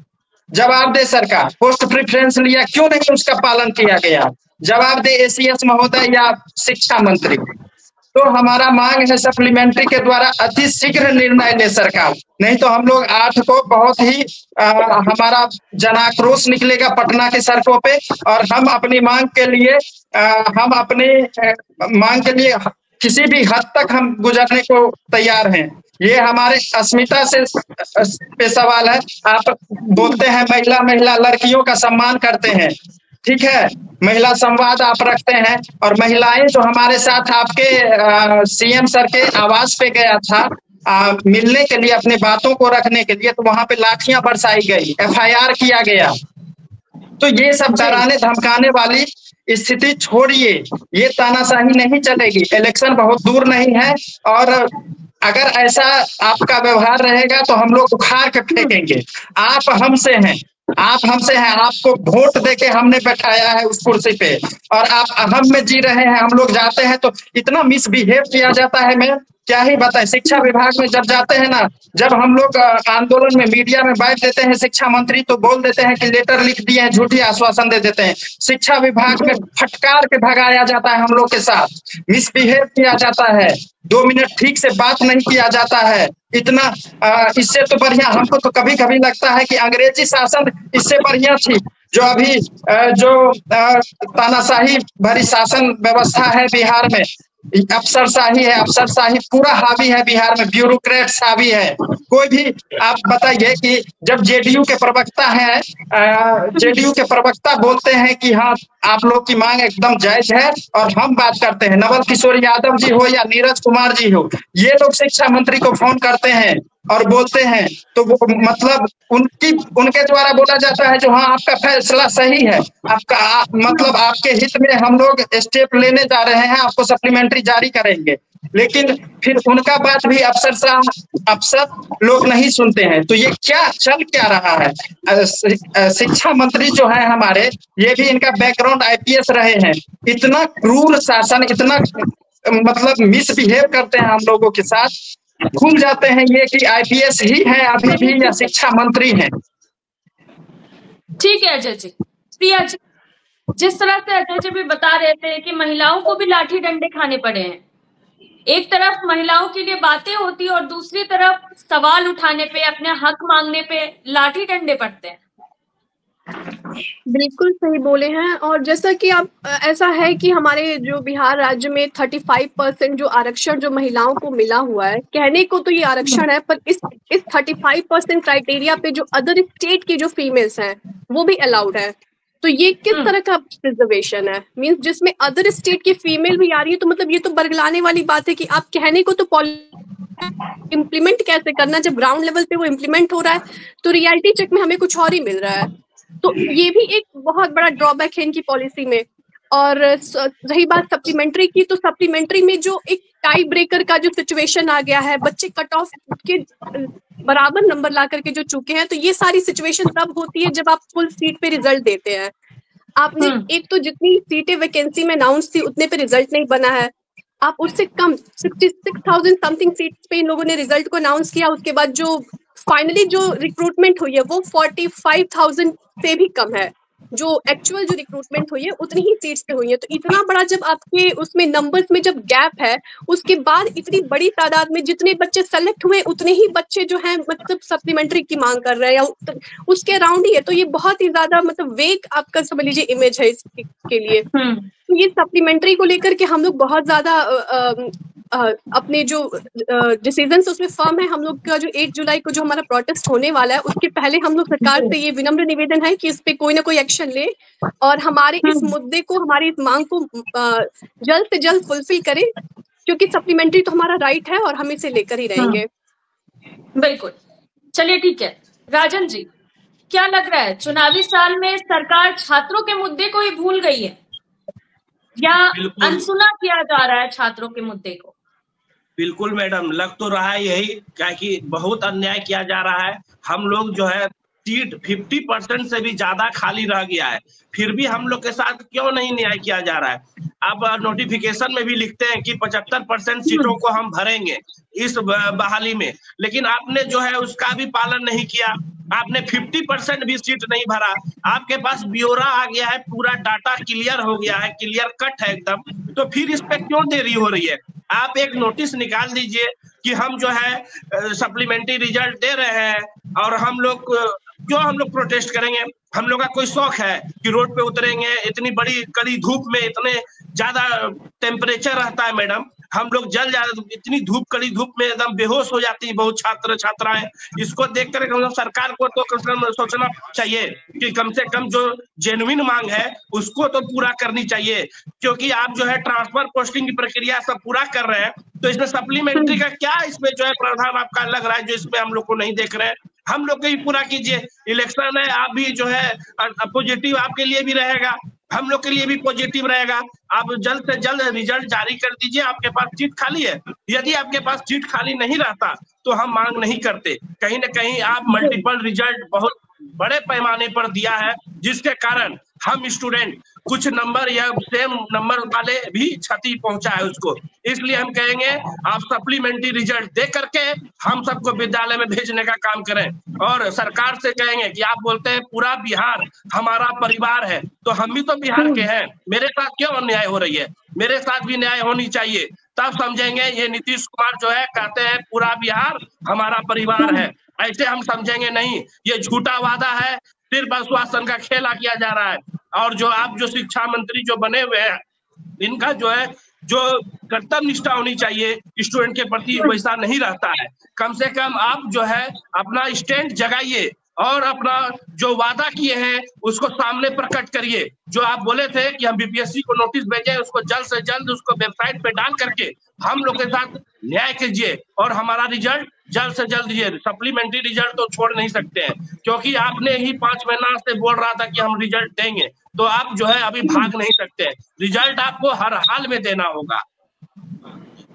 जवाब दे सरकार। पोस्ट प्रेफरेंस लिया क्यों नहीं उसका पालन किया गया? जवाब दे ACS महोदय या शिक्षा मंत्री। तो हमारा मांग है सप्लीमेंट्री के द्वारा अति शीघ्र निर्णय ले सरकार, नहीं तो हम लोग 8 को बहुत ही हमारा जनाक्रोश निकलेगा पटना के सड़कों पे, और हम अपनी मांग के लिए किसी भी हद तक हम गुजरने को तैयार हैं। ये हमारे अस्मिता से पे सवाल है। आप बोलते हैं महिला लड़कियों का सम्मान करते हैं, ठीक है, महिला संवाद आप रखते हैं, और महिलाएं जो हमारे साथ आपके CM सर के आवास पे गया था मिलने के लिए, अपनी बातों को रखने के लिए, तो वहां पे लाठियां बरसाई गई, FIR किया गया। तो ये सब डराने धमकाने वाली स्थिति छोड़िए, ये तानाशाही नहीं चलेगी। इलेक्शन बहुत दूर नहीं है, और अगर ऐसा आपका व्यवहार रहेगा तो हम लोग उखाड़ के फेंकेंगे। आप हमसे हैं, आपको वोट देके हमने बैठाया है उस कुर्सी पे, और आप अहम में जी रहे हैं। हम लोग जाते हैं तो इतना मिसबिहेव किया जाता है, मैं क्या ही बताएं। शिक्षा विभाग में जब जाते हैं ना, जब हम लोग आंदोलन में मीडिया में बैठ देते हैं, शिक्षा मंत्री तो बोल देते हैं कि लेटर लिख दिए हैं, झूठी आश्वासन दे देते हैं। शिक्षा विभाग में फटकार के भगाया जाता है, हम लोग के साथ मिसबिहेव किया जाता है, 2 मिनट ठीक से बात नहीं किया जाता है। इतना इससे तो बढ़िया हमको तो कभी कभी लगता है कि अंग्रेजी शासन इससे बढ़िया थी। जो अभी जो तानाशाही भरी शासन व्यवस्था है बिहार में, अफसरशाही पूरा हावी है बिहार में, ब्यूरोक्रेट्स हावी है। कोई भी आप बताइए कि जब जेडीयू के प्रवक्ता बोलते हैं कि हाँ आप लोग की मांग एकदम जायज है, और हम बात करते हैं, नवल किशोर यादव जी हो या नीरज कुमार जी हो, ये लोग शिक्षा मंत्री को फोन करते हैं और बोलते हैं, तो वो मतलब उनके द्वारा बोला जाता है जो हाँ आपका फैसला सही है, आपका मतलब आपके हित में हम लोग स्टेप लेने जा रहे हैं, आपको सप्लीमेंट्री जारी करेंगे। लेकिन फिर उनका बात भी अफसर लोग नहीं सुनते हैं। तो ये क्या चल क्या रहा है? शिक्षा मंत्री जो है हमारे, ये भी इनका बैकग्राउंड आईपीएस रहे हैं। इतना क्रूर शासन, इतना मतलब मिसबिहेव करते हैं हम लोगों के साथ, भूल जाते हैं ये कि आईपीएस ही है अभी भी या शिक्षा मंत्री हैं। ठीक है अजय जी। प्रिया जी, जिस तरह से अजय जी भी बता रहे थे कि महिलाओं को भी लाठी डंडे खाने पड़े हैं, एक तरफ महिलाओं के लिए बातें होती और दूसरी तरफ सवाल उठाने पे, अपने हक मांगने पे लाठी डंडे पड़ते हैं। बिल्कुल सही बोले हैं। और जैसा कि आप ऐसा है कि हमारे जो बिहार राज्य में 35% जो आरक्षण जो महिलाओं को मिला हुआ है, कहने को तो ये आरक्षण है, पर इस 35% क्राइटेरिया पे जो अदर स्टेट की जो फीमेल्स हैं वो भी अलाउड है। तो ये किस तरह का रिजर्वेशन है? मींस जिसमें अदर स्टेट की फीमेल भी आ रही है, तो मतलब ये तो बरगलाने वाली बात है कि आप कहने को तो इम्प्लीमेंट कैसे करना, जब ग्राउंड लेवल पे वो इम्प्लीमेंट हो रहा है तो रियलिटी चेक में हमें कुछ और ही मिल रहा है। तो ये भी एक बहुत बड़ा ड्रॉबैक है इनकी पॉलिसी में। और रही बात सप्लीमेंट्री की, तो सप्लीमेंट्री में जो एक टाई ब्रेकर का जो सिचुएशन आ गया है, बच्चे कट ऑफ के बराबर नंबर ला करके जो चुके हैं, तो ये सारी सिचुएशन तब होती है जब आप फुल सीट पे रिजल्ट देते हैं। आपने एक तो जितनी सीटें वैकेंसी में अनाउंस थी उतने पे रिजल्ट नहीं बना है, आप उससे कम 66,000 समथिंग सीट्स पे इन लोगों ने रिजल्ट को अनाउंस किया। उसके बाद जो फाइनली जो रिक्रूटमेंट हुई है वो 45,000 से भी कम है। जो एक्चुअल जो रिक्रूटमेंट हुई है उतनी ही सीट्स पे हुई है। तो इतना बड़ा जब आपके उसमें नंबर्स में जब गैप है, उसके बाद इतनी बड़ी तादाद में जितने बच्चे सेलेक्ट हुए उतने ही बच्चे जो हैं मतलब सप्लीमेंट्री की मांग कर रहे हैं या उसके अराउंड ही है। तो ये बहुत ही ज्यादा मतलब वेग आपका समझ लीजिए इमेज है इसके लिए। तो ये सप्लीमेंट्री को लेकर के हम लोग बहुत ज्यादा अपने जो डिसीजंस उसमें फर्म है। हम लोग का जो 8 जुलाई को जो हमारा प्रोटेस्ट होने वाला है, उसके पहले हम लोग सरकार से ये विनम्र निवेदन है कि इस पे कोई ना कोई एक्शन ले और हमारे इस मुद्दे को, हमारी इस मांग को जल्द से जल्द फुलफिल करें, क्योंकि सप्लीमेंट्री तो हमारा राइट है और हम इसे लेकर ही रहेंगे। बिल्कुल, चलिए ठीक है। राजन जी, क्या लग रहा है चुनावी साल में सरकार छात्रों के मुद्दे को ही भूल गई है या अनसुना किया जा रहा है छात्रों के मुद्दे को? बिल्कुल मैडम, लग तो रहा है यही, क्या कि बहुत अन्याय किया जा रहा है। हम लोग जो है सीट 50% से भी ज्यादा खाली रह गया है, फिर भी हम लोग के साथ क्यों नहीं न्याय किया जा रहा है? अब नोटिफिकेशन में भी लिखते हैं कि 75% सीटों को हम भरेंगे इस बहाली में, लेकिन आपने जो है उसका भी पालन नहीं किया। आपने 50% भी सीट नहीं भरा। आपके पास ब्यौरा आ गया है, पूरा डाटा क्लियर हो गया है, क्लियर कट है एकदम, तो फिर इस पे क्यों देरी हो रही है? आप एक नोटिस निकाल दीजिए कि हम जो है सप्लीमेंट्री रिजल्ट दे रहे हैं और हम लोग प्रोटेस्ट करेंगे? हम लोग का कोई शौक है कि रोड पे उतरेंगे? इतनी बड़ी कड़ी धूप में इतने ज्यादा टेम्परेचर रहता है मैडम, हम लोग जल जाते, इतनी कड़ी धूप में एकदम बेहोश हो जाती है बहुत छात्र छात्राएं। इसको देख कर हम लोग सरकार को तो सोचना चाहिए कि कम से कम जो जेन्युइन मांग है उसको तो पूरा करनी चाहिए, क्योंकि आप जो है ट्रांसफर पोस्टिंग की प्रक्रिया सब पूरा कर रहे हैं, तो इसमें सप्लीमेंट्री का क्या इसमें जो है प्रावधान आपका लग रहा है जो इसमें हम लोग को नहीं देख रहे हैं? हम लोग को ही पूरा कीजिए। इलेक्शन है, आप भी जो है पॉजिटिव आपके लिए भी रहेगा, हम लोग के लिए भी पॉजिटिव रहेगा। आप जल्द से जल्द रिजल्ट जारी कर दीजिए। आपके पास सीट खाली है, यदि आपके पास सीट खाली नहीं रहता तो हम मांग नहीं करते। कहीं ना कहीं आप मल्टीपल रिजल्ट बहुत बड़े पैमाने पर दिया है, जिसके कारण हम स्टूडेंट कुछ नंबर या सेम नंबर वाले भी क्षति पहुंचा है उसको। इसलिए हम कहेंगे आप सप्लीमेंट्री रिजल्ट दे करके हम सबको विद्यालय में भेजने का काम करें, और सरकार से कहेंगे कि आप बोलते हैं पूरा बिहार हमारा परिवार है, तो हम भी तो बिहार के हैं, मेरे साथ क्यों अन्याय हो रही है? मेरे साथ भी न्याय होनी चाहिए, तब समझेंगे ये नीतीश कुमार जो है कहते हैं पूरा बिहार हमारा परिवार है। ऐसे हम समझेंगे नहीं, ये झूठा वादा है, सिर्फ आश्वासन का खेला किया जा रहा है। और जो आप जो शिक्षा मंत्री जो बने हुए हैं, इनका जो है जो कर्तव्य निष्ठा होनी चाहिए स्टूडेंट के प्रति वैसा नहीं रहता है। कम से कम आप जो है अपना स्टैंड जगाइए और अपना जो वादा किए हैं उसको सामने प्रकट करिए। जो आप बोले थे कि हम बीपीएससी को नोटिस भेजें, उसको जल्द से जल्द उसको वेबसाइट पे डाल करके हम लोग के साथ न्याय कीजिए और हमारा रिजल्ट जल्द से जल्द दीजिए। सप्लीमेंट्री रिजल्ट तो छोड़ नहीं सकते हैं, क्योंकि आपने ही 5 महीना से बोल रहा था कि हम रिजल्ट देंगे, तो आप जो है अभी भाग नहीं सकते हैं, रिजल्ट आपको हर हाल में देना होगा।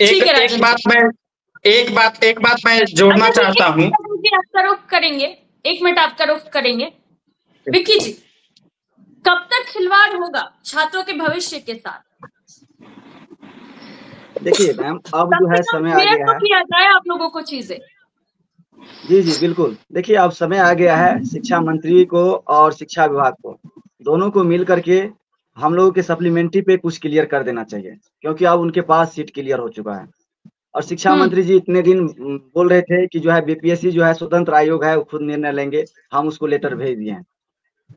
एक बात मैं जोड़ना चाहता हूँ। आपका रुख करेंगे, 1 मिनट आपका रुख करेंगे। विक्की जी, कब तक खिलवाड़ होगा छात्रों के भविष्य के साथ? देखिए मैम, अब जो है समय आ गया है, किया जाए आप लोगों को चीजें। जी बिल्कुल। देखिए अब समय आ गया है, शिक्षा मंत्री को और शिक्षा विभाग को दोनों को मिल करके हम लोगों के सप्लीमेंट्री पे कुछ क्लियर कर देना चाहिए, क्योंकि अब उनके पास सीट क्लियर हो चुका है। और शिक्षा मंत्री जी इतने दिन बोल रहे थे कि जो है बीपीएससी जो है स्वतंत्र आयोग है, वो खुद निर्णय लेंगे, हम उसको लेटर भेज दिए हैं।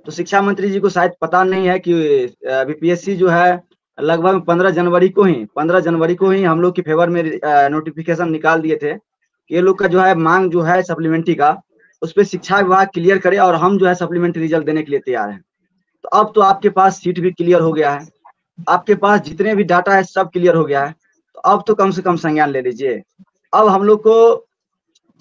तो शिक्षा मंत्री जी को शायद पता नहीं है कि बीपीएससी जो है लगभग 15 जनवरी को ही हम लोग के फेवर में नोटिफिकेशन निकाल दिए थे। ये लोग का जो है मांग जो है सप्लीमेंट्री का, उस पर शिक्षा विभाग क्लियर करे और हम जो है सप्लीमेंट्री रिजल्ट देने के लिए तैयार हैं। तो अब तो आपके पास सीट भी क्लियर हो गया है, आपके पास जितने भी डाटा है सब क्लियर हो गया है, तो अब तो कम से कम संज्ञान ले लीजिए। अब हम लोग को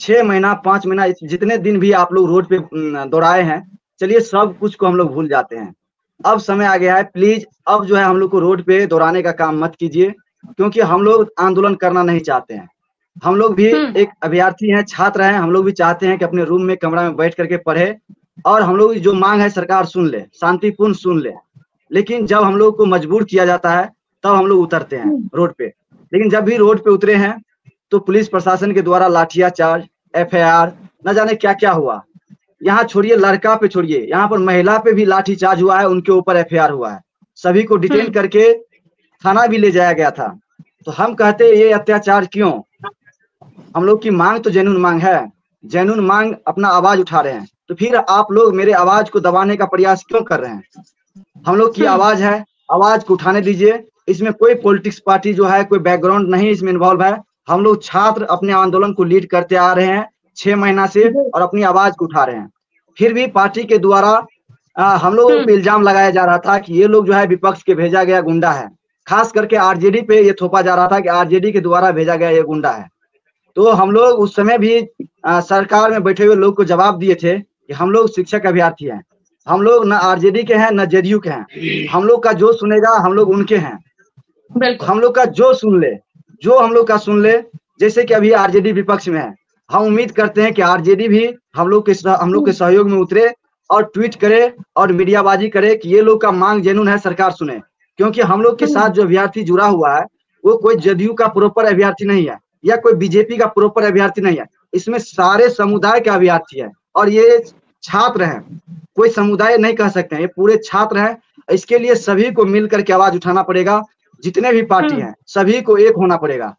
6 महीना 5 महीना जितने दिन भी आप लोग रोड पे दौड़ाए हैं, चलिए सब कुछ को हम लोग भूल जाते हैं। अब समय आ गया है, प्लीज अब जो है हम लोग को रोड पे दौड़ाने का काम मत कीजिए, क्योंकि हम लोग आंदोलन करना नहीं चाहते हैं। हम लोग भी एक अभ्यर्थी हैं, छात्र हैं, हम लोग भी चाहते हैं कि अपने रूम में कमरा में बैठ करके पढ़े और हम लोग जो मांग है सरकार सुन ले, शांतिपूर्ण सुन ले। लेकिन जब हम लोग को मजबूर किया जाता है तब हम लोग उतरते हैं रोड पे। लेकिन जब भी रोड पे उतरे हैं तो पुलिस प्रशासन के द्वारा लाठियाचार्ज, एफआईआर, न जाने क्या क्या हुआ। यहाँ छोड़िए लड़का पे छोड़िए, यहाँ पर महिला पे भी लाठीचार्ज हुआ है, उनके ऊपर एफआईआर हुआ है, सभी को डिटेन करके थाना भी ले जाया गया था। तो हम कहते ये अत्याचार क्यों? हम लोग की मांग तो जेन्युइन मांग है, जेन्युइन मांग, अपना आवाज उठा रहे हैं, तो फिर आप लोग मेरे आवाज को दबाने का प्रयास क्यों कर रहे हैं? हम लोग की आवाज है, आवाज को उठाने दीजिए। इसमें कोई पॉलिटिक्स पार्टी जो है, कोई बैकग्राउंड नहीं इसमें इन्वॉल्व है। हम लोग छात्र अपने आंदोलन को लीड करते आ रहे हैं 6 महीना से और अपनी आवाज को उठा रहे हैं। फिर भी पार्टी के द्वारा हम लोगों पे इल्जाम लगाया जा रहा था कि ये लोग जो है विपक्ष के भेजा गया गुंडा है। खास करके आरजेडी पे ये थोपा जा रहा था कि आरजेडी के द्वारा भेजा गया ये गुंडा है। तो हम लोग उस समय भी सरकार में बैठे हुए लोग को जवाब दिए थे कि हम लोग शिक्षक अभ्यर्थी हैं, हम लोग न आरजेडी के हैं न जेडीयू के हैं, हम लोग का जो सुनेगा हम लोग उनके हैं, हम लोग का जो सुन ले, जो हम लोग का सुन ले। जैसे कि अभी आरजेडी विपक्ष में है, हम उम्मीद करते हैं कि आरजेडी भी हम लोग के सहयोग में उतरे और ट्वीट करे और मीडियाबाजी करे कि ये लोग का मांग जेन्युइन है, सरकार सुने। क्योंकि हम लोग के साथ जो अभ्यर्थी जुड़ा हुआ है वो कोई जेडीयू का प्रॉपर अभ्यर्थी नहीं है या कोई बीजेपी का प्रॉपर अभ्यर्थी नहीं है, इसमें सारे समुदाय के अभ्यर्थी है और ये छात्र हैं, कोई समुदाय नहीं कह सकते हैं, ये पूरे छात्र हैं। इसके लिए सभी को मिलकर के आवाज उठाना पड़ेगा, जितने भी पार्टी हैं सभी को एक होना पड़ेगा।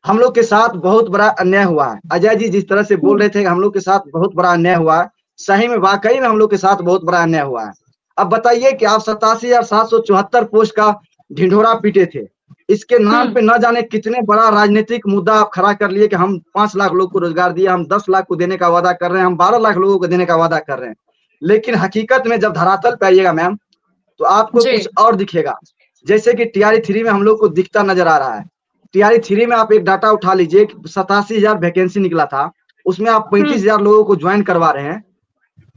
हम लोग के साथ बहुत बड़ा अन्याय हुआ है। अजय जी जिस तरह से बोल रहे थे हम लोग के साथ बहुत बड़ा अन्याय हुआ है, सही में वाकई में हम लोग के साथ बहुत बड़ा अन्याय हुआ है। अब बताइए कि आप 87,774 पोस्ट का ढिंढोरा पीटे थे, इसके नाम पे न जाने कितने बड़ा राजनीतिक मुद्दा आप खड़ा कर लिए कि हम 5 लाख लोग को रोजगार दिया, हम 10 लाख को देने का वादा कर रहे हैं, हम 12 लाख लोगों को देने का वादा कर रहे हैं। लेकिन हकीकत में जब धरातल पे आइएगा मैम तो आपको कुछ और दिखेगा। जैसे कि टीआरई 3 में हम लोग को दिखता नजर आ रहा है। टीआरई 3 में आप एक डाटा उठा लीजिए, 87,000 वैकेंसी निकला था, उसमें आप 35,000 लोगों को ज्वाइन करवा रहे हैं।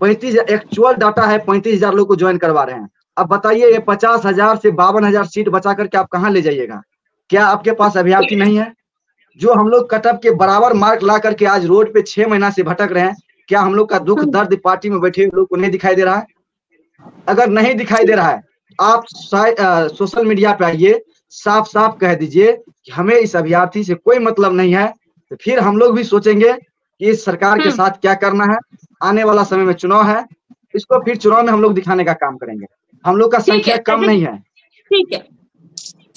35,000 एक्चुअल डाटा है, 35,000 लोगों को ज्वाइन करवा रहे हैं। अब बताइए ये 50,000 से 52,000 सीट बचा करके आप कहाँ ले जाइएगा? क्या आपके पास अभ्यर्थी नहीं है? जो हम लोग कटअप के बराबर मार्क ला करके आज रोड पे 6 महीना से भटक रहे हैं, क्या हम लोग का दुख दर्द पार्टी में बैठे लोग को नहीं दिखाई दे रहा है? अगर नहीं दिखाई दे रहा है आप सोशल मीडिया पे आइए, साफ साफ कह दीजिए कि हमें इस अभ्यर्थी से कोई मतलब नहीं है। तो फिर हम लोग भी सोचेंगे कि इस सरकार के साथ क्या करना है। आने वाला समय में चुनाव है, इसको फिर चुनाव में हम लोग दिखाने का काम करेंगे। हम लोग का संख्या कम नहीं है। ठीक है,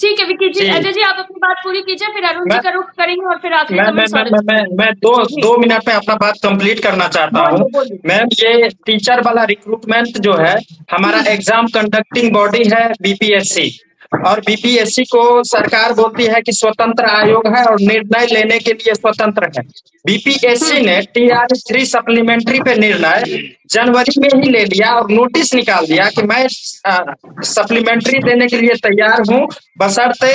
ठीक है विक्की जी। अजय जी आप अपनी बात पूरी कीजिए, फिर अरुण जी का रुख करेंगे और फिर आखिरी मैं दो मिनट में अपना बात कंप्लीट करना चाहता हूँ। मैम ये टीचर वाला रिक्रूटमेंट जो है, हमारा एग्जाम कंडक्टिंग बॉडी है बीपीएससी, और बीपीएससी को सरकार बोलती है कि स्वतंत्र आयोग है और निर्णय लेने के लिए स्वतंत्र है। बीपीएससी ने टीआरई 3 सप्लीमेंट्री पे निर्णय जनवरी में ही ले लिया और नोटिस निकाल दिया कि मैं सप्लीमेंट्री देने के लिए तैयार हूं, बशर्ते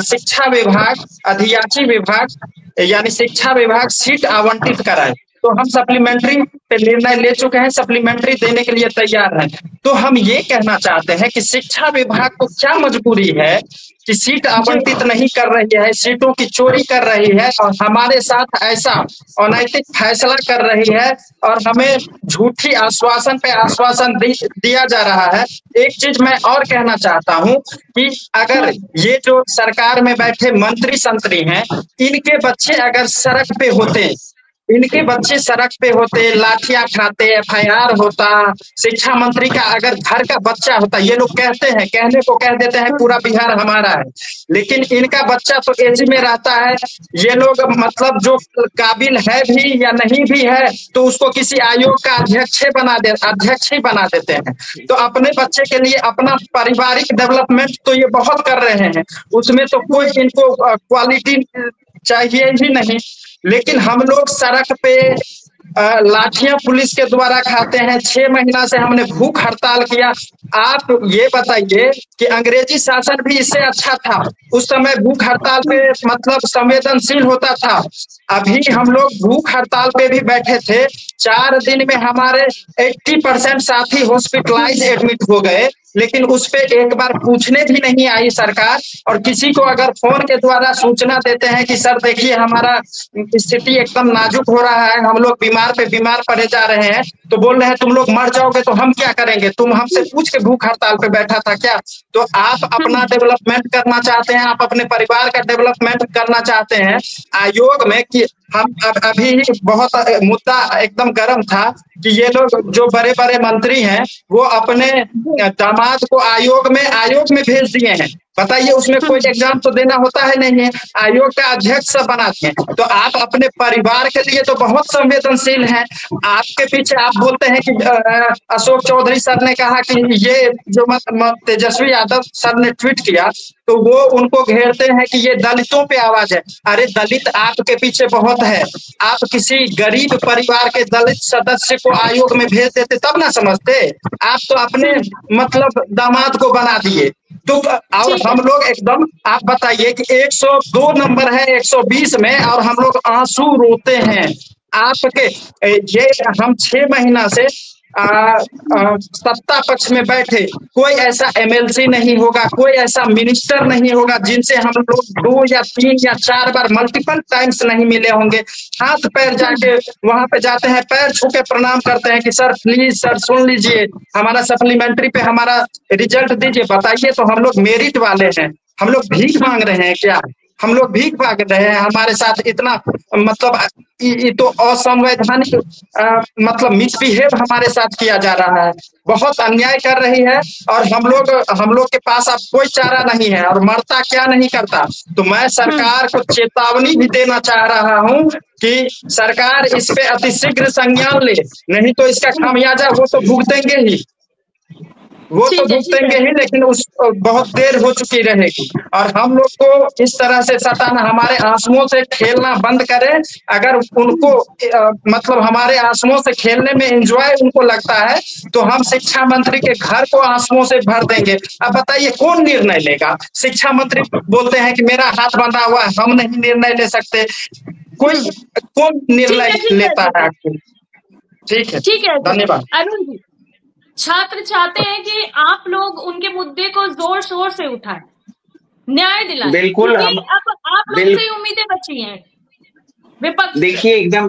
शिक्षा विभाग, अधियाची विभाग यानी शिक्षा विभाग सीट आवंटित कराए। तो हम सप्लीमेंट्री पे निर्णय ले चुके हैं, सप्लीमेंट्री देने के लिए तैयार हैं। तो हम ये कहना चाहते हैं कि शिक्षा विभाग को क्या मजबूरी है कि सीट आवंटित नहीं कर रही है, सीटों की चोरी कर रही है और हमारे साथ ऐसा अनैतिक फैसला कर रही है और हमें झूठी आश्वासन पे आश्वासन दिया जा रहा है। एक चीज मैं और कहना चाहता हूं कि अगर ये जो सरकार में बैठे मंत्री संतरी हैं, इनके बच्चे अगर सड़क पे होते, इनके बच्चे सड़क पे होते, लाठियां खाते, FIR होता, शिक्षा मंत्री का अगर घर का बच्चा होता, ये लोग कहते हैं, कहने को कह देते हैं पूरा बिहार हमारा है, लेकिन इनका बच्चा तो एजी में रहता है। ये लोग मतलब जो काबिल है भी या नहीं भी है तो उसको किसी आयोग का अध्यक्ष ही बना देते हैं। तो अपने बच्चे के लिए अपना पारिवारिक डेवलपमेंट तो ये बहुत कर रहे हैं, उसमें तो कोई इनको क्वालिटी चाहिए ही नहीं। लेकिन हम लोग सड़क पे लाठियां पुलिस के द्वारा खाते हैं। 6 महीना से हमने भूख हड़ताल किया। आप ये बताइए कि अंग्रेजी शासन भी इससे अच्छा था, उस समय भूख हड़ताल पे मतलब संवेदनशील होता था। अभी हम लोग भूख हड़ताल पे भी बैठे थे, 4 दिन में हमारे 80% साथी हॉस्पिटलाइज एडमिट हो गए, लेकिन उस पे एक बार पूछने भी नहीं आई सरकार। और किसी को अगर फोन के द्वारा सूचना देते हैं कि सर देखिए हमारा स्थिति एकदम नाजुक हो रहा है, हम लोग बीमार पे बीमार पड़े जा रहे हैं, तो बोल रहे हैं तुम लोग मर जाओगे तो हम क्या करेंगे, तुम हमसे पूछ के भूख हड़ताल पे बैठा था क्या। तो आप अपना डेवलपमेंट करना चाहते हैं, आप अपने परिवार का डेवलपमेंट करना चाहते हैं। आयोग में कि हम अभी बहुत मुद्दा एकदम गर्म था कि ये लोग जो बड़े बड़े मंत्री हैं वो अपने दामाद को आयोग में भेज दिए हैं। बताइए उसमें कोई एग्जाम तो देना होता है नहीं है, आयोग का अध्यक्ष सब बनाते हैं। तो आप अपने परिवार के लिए तो बहुत संवेदनशील हैं। आपके पीछे आप बोलते हैं कि अशोक चौधरी सर ने कहा कि ये जो तेजस्वी यादव सर ने ट्वीट किया तो वो उनको घेरते हैं कि ये दलितों पे आवाज है। अरे दलित आपके पीछे बहुत है, आप किसी गरीब परिवार के दलित सदस्य को आयोग में भेज देते तब ना समझते। आप तो अपने मतलब दामाद को बना दिए। तो और हम लोग एकदम, आप बताइए कि 102 नंबर है 120 में और हम लोग आंसू रोते हैं आपके। ये हम 6 महीना से सत्ता पक्ष में बैठे, कोई ऐसा MLC नहीं होगा, कोई ऐसा मिनिस्टर नहीं होगा जिनसे हम लोग 2 या 3 या 4 बार मल्टीपल टाइम्स नहीं मिले होंगे। हाथ पैर जाके वहां पे जाते हैं, पैर छू के प्रणाम करते हैं कि सर प्लीज सर सुन लीजिए, हमारा सप्लीमेंट्री पे हमारा रिजल्ट दीजिए। बताइए तो हम लोग मेरिट वाले हैं, हम लोग भीख मांग रहे हैं क्या? हम लोग भीख मांग रहे हैं? हमारे साथ इतना मतलब ये तो असंवैधानिक मतलब मिसबिहेव हमारे साथ किया जा रहा है, बहुत अन्याय कर रही है। और हम लोग के पास अब कोई चारा नहीं है और मरता क्या नहीं करता। तो मैं सरकार को चेतावनी भी देना चाह रहा हूं कि सरकार इस पे अतिशीघ्र संज्ञान ले, नहीं तो इसका खामियाजा वो तो भुगतेंगे ही, लेकिन उस बहुत देर हो चुकी रहेगी। और हम लोग को इस तरह से सताना, हमारे आंसुओं से खेलना बंद करें। अगर उनको मतलब हमारे आंसुओं से खेलने में एंजॉय उनको लगता है तो हम शिक्षा मंत्री के घर को आंसुओं से भर देंगे। अब बताइए कौन निर्णय लेगा? शिक्षा मंत्री बोलते हैं कि मेरा हाथ बंधा हुआ है, हम नहीं निर्णय ले सकते। कौन निर्णय लेता है? ठीक है, धन्यवाद। अरुण जी, छात्र चाहते हैं कि आप लोग उनके मुद्दे को जोर शोर से उठाएं, न्याय दिलाएं। बिल्कुल, अब आप लोग से उम्मीदें बची हैं विपक्ष। देखिए एकदम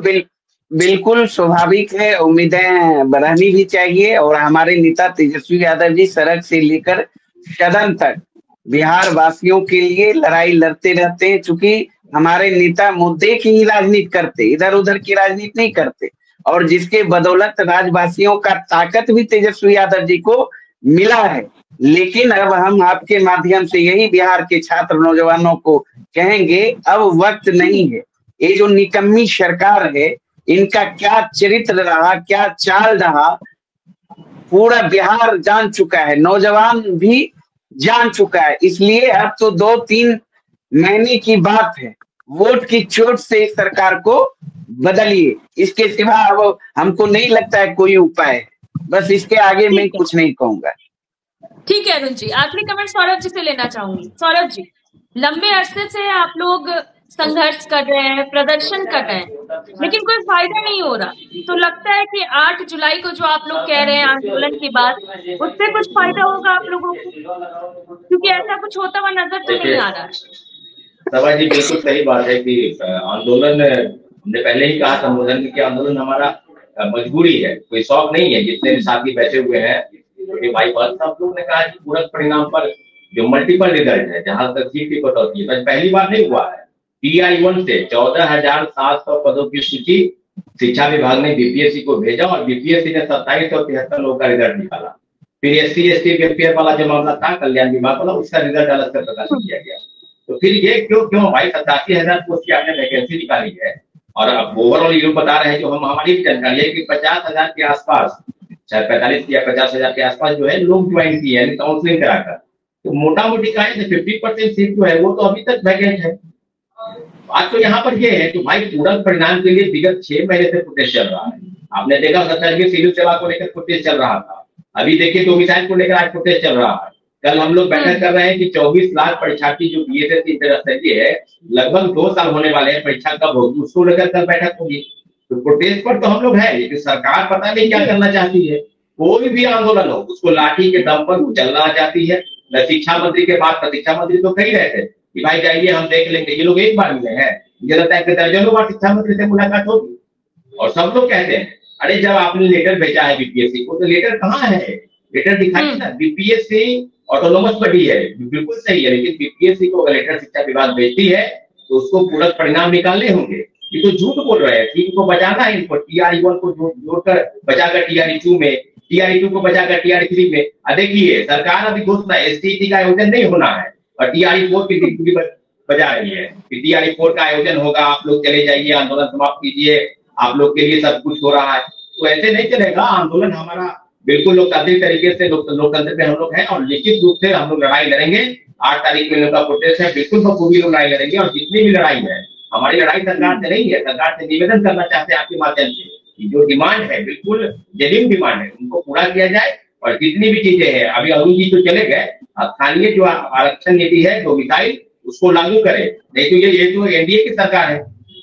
बिल्कुल स्वाभाविक है, उम्मीदें बढ़ानी भी चाहिए। और हमारे नेता तेजस्वी यादव जी सड़क से लेकर सदन तक बिहार वासियों के लिए लड़ाई लड़ते रहते हैं। चूंकि हमारे नेता मुद्दे की ही राजनीति करते, इधर उधर की राजनीति नहीं करते, और जिसके बदौलत राज्यवासियों का ताकत भी तेजस्वी यादव जी को मिला है। लेकिन अब हम आपके माध्यम से यही बिहार के छात्र नौजवानों को कहेंगे, अब वक्त नहीं है। ये जो निकम्मी सरकार है, इनका क्या चरित्र रहा, क्या चाल रहा, पूरा बिहार जान चुका है, नौजवान भी जान चुका है। इसलिए अब तो 2-3 महीने की बात है, वोट की चोट से इस सरकार को बदलिए। इसके सिवा अब हमको नहीं लगता है कोई उपाय है। बस इसके आगे मैं कुछ नहीं कहूंगा। ठीक है अरुण जी, आखिरी कमेंट सौरभ जी से लेना चाहूंगी। सौरभ जी, लंबे अरसे से आप लोग संघर्ष कर रहे हैं, प्रदर्शन कर रहे हैं, लेकिन कोई फायदा नहीं हो रहा। तो लगता है कि 8 जुलाई को जो आप लोग कह रहे हैं आंदोलन की बात, उससे कुछ फायदा होगा आप लोगों को? क्योंकि ऐसा कुछ होता हुआ नजर तो नहीं आ रहा। सभा जी बिल्कुल सही बात है कि आंदोलन, हमने पहले ही कहा संबोधन में कि आंदोलन हमारा मजबूरी है, कोई शौक नहीं है। जितने भी साथी बैठे हुए हैं, छोटे भाई बहन, सब लोग ने कहा कि पूरक परिणाम पर जो मल्टीपल रिजल्ट है, जहां तक सीट की कटौती है, पहली बार नहीं हुआ है। TI1 से 14,700 पदों की सूची शिक्षा विभाग ने बीपीएससी को भेजा और बीपीएससी ने 2773 लोगों का रिजल्ट निकाला। फिर SC/ST वेलफेयर वाला जो मामला था, कल्याण विभाग वाला, उसका रिजल्ट अलग से प्रकाशित किया गया। तो फिर ये क्यों भाई 87,000 पोस्ट की आपने वैकेंसी निकाली है, और अब ओवरऑल ये लोग बता रहे हैं, जो हम हमारी भी जानकारी है कि 50,000 के आसपास, शायद 45 या 50,000 के आसपास जो है लोग ज्वाइन किए हैं काउंसलिंग कराकर। तो मोटा मोटी कहा है 50% सीट जो है वो तो अभी तक वैकेंट है। बात तो यहाँ पर ये है कि भाई पूरक परिणाम के लिए विगत 6 महीने से प्रोटेस्ट चल रहा है। आपने देखा 27 सिविल सेवा को लेकर प्रोटेस्ट चल रहा था, अभी देखिए डोमिसाइल को लेकर आज प्रोटेस्ट चल रहा है। कल हम लोग बैठक कर रहे हैं कि 24 लाख परीक्षार्थी जो BSS इंटरस्तरीय है, लगभग 2 साल होने वाले हैं, परीक्षा कब होगी उसको लेकर कल बैठक होगी। तो प्रोटेस्ट पर तो हम लोग हैं, लेकिन सरकार पता नहीं क्या करना चाहती है। कोई भी आंदोलन हो उसको लाठी के दम पर चलना चाहती है। शिक्षा मंत्री के बाद प्रतीक्षा मंत्री तो कही रहे थे कि भाई जाइए हम देख लेंगे, ये लोग एक बार मिले हैं, मुझे लगता है कि दर्जनों बार शिक्षा मंत्री से मुलाकात होगी। और सब लोग कहते हैं अरे जब आपने लेटर भेजा है बीपीएससी को, तो लेटर कहाँ है, लेटर दिखाइए ना। बीपीएससी ऑटोनोमस बॉडी है, बिल्कुल सही है, लेकिन बीपीएससी को अगर लेटर शिक्षा विभाग भेजती है तो उसको पूरक परिणाम निकालने होंगे। ये तो झूठ बोल रहे हैं, ठीक को बचाना है इनको, TI1 को जोड़कर बचाकर TI2 में, TI2 को बचाकर TI3 में। देखिए सरकार अभी घोषणा STT का आयोजन नहीं होना है और TI4 की ड्यूटी बजा रही है कि TI4 का आयोजन होगा, आप लोग चले जाइए, आंदोलन समाप्त कीजिए, आप लोग के लिए सब कुछ हो रहा है। तो ऐसे नहीं चलेगा। आंदोलन हमारा बिल्कुल लोकतांत्रिक तरीके से लोकतंत्र पे हम लोग हैं और निश्चित रूप से हम लोग लड़ाई लड़ेंगे। 8 तारीख में का प्रोटेस्ट है, बिल्कुल बखूबी लोग लड़ाई लड़ेंगे। और जितनी भी लड़ाई है, हमारी लड़ाई सरकार से नहीं है, सरकार से निवेदन करना चाहते हैं आपके माध्यम से कि जो डिमांड है, बिल्कुल जेन्युइन डिमांड है, उनको पूरा किया जाए। और जितनी भी चीजें हैं, अभी अरुण जी तो चले गए, स्थानीय जो आरक्षण नीति है डोमिसाइल, उसको लागू करें। नहीं तो ये तो एनडीए की सरकार है,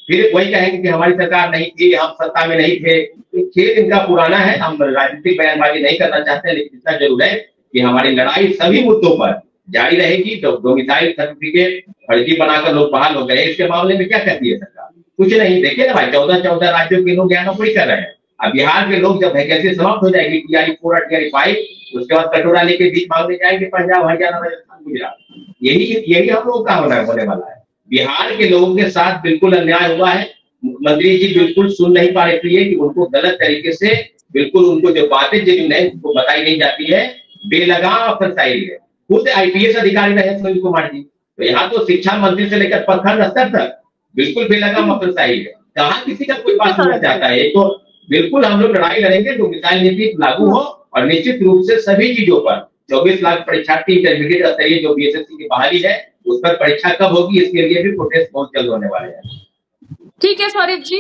फिर वही कहेंगे कि हमारी सरकार नहीं थी, हम सत्ता में नहीं थे। तो खेल इनका पुराना है, हम राजनीतिक बयानबाजी नहीं करना चाहते, लेकिन इतना जरूर है कि हमारी लड़ाई सभी मुद्दों पर जारी रहेगी। तो डोमिसाइल सर्टिफिकेट फर्जी बनाकर लोग बहाल हो गए, इसके मामले में क्या कहती है सरकार? कुछ नहीं। देखिए ना भाई, 14 राज्यों के लोग यहाँ नौकरी कर रहे हैं। अब बिहार के लोग जब वैकेंसी समाप्त हो जाएगी TI4 और TI5, उसके बाद कटोरा लेके बीच मांगने जाएंगे पंजाब, हरियाणा, राजस्थान, गुजरात। यही हम लोगों का होने वाला है। बिहार के लोगों के साथ बिल्कुल अन्याय हुआ है। मुख्यमंत्री जी बिल्कुल सुन नहीं पा रहे थे कि उनको गलत तरीके से बिल्कुल उनको जो बातें जिन है उनको बताई नहीं जाती है, बेलगाम अफसरशाही है। खुद IPS अधिकारी रहे सुनील कुमार जी, तो यहाँ तो शिक्षा मंत्री से लेकर प्रखंड स्तर तक बिल्कुल बेलगाम अफसरशाही है। कहाँ किसी का कोई बात सुनना चाहता है? तो बिल्कुल हम लोग लड़ाई लड़ेंगे, डोमिसाइल नीति लागू हो और निश्चित रूप से सभी चीजों पर 24 लाख परीक्षार्थी इंटरमीडिएट स्तरीय जो BSSC की बहाली है, उस पर परीक्षा कब होगी, इसके लिए भी प्रोटेस्ट बहुत जल्द होने वाले हैं। ठीक है सौरभ जी,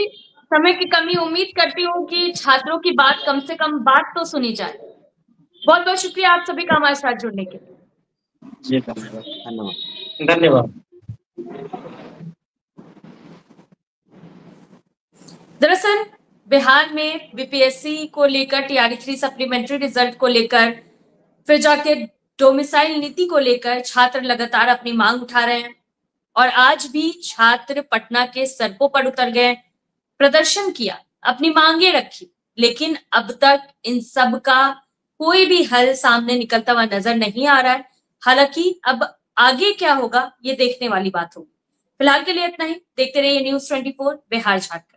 समय की कमी, उम्मीद करती हूँ कि छात्रों की बात कम से कम बात तो सुनी जाए। बहुत बहुत शुक्रिया आप सभी का हमारे साथ जुड़ने के लिए। धन्यवाद। दरअसल बिहार में BPSC को लेकर, TRE3 सप्लीमेंट्री रिजल्ट को लेकर, फिर जाके डोमिसाइल नीति को लेकर छात्र लगातार अपनी मांग उठा रहे हैं। और आज भी छात्र पटना के सड़कों पर उतर गए, प्रदर्शन किया, अपनी मांगे रखी, लेकिन अब तक इन सब का कोई भी हल सामने निकलता हुआ नजर नहीं आ रहा है। हालांकि अब आगे क्या होगा ये देखने वाली बात होगी। फिलहाल के लिए इतना ही। देखते रहिए न्यूज़ 24 बिहार झारखंड।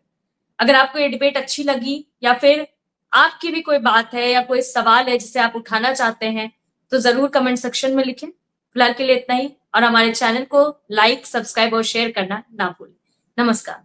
अगर आपको ये डिबेट अच्छी लगी या फिर आपकी भी कोई बात है या कोई सवाल है जिसे आप उठाना चाहते हैं, तो जरूर कमेंट सेक्शन में लिखें। फिलहाल के लिए इतना ही और हमारे चैनल को लाइक, सब्सक्राइब और शेयर करना ना भूलें। नमस्कार।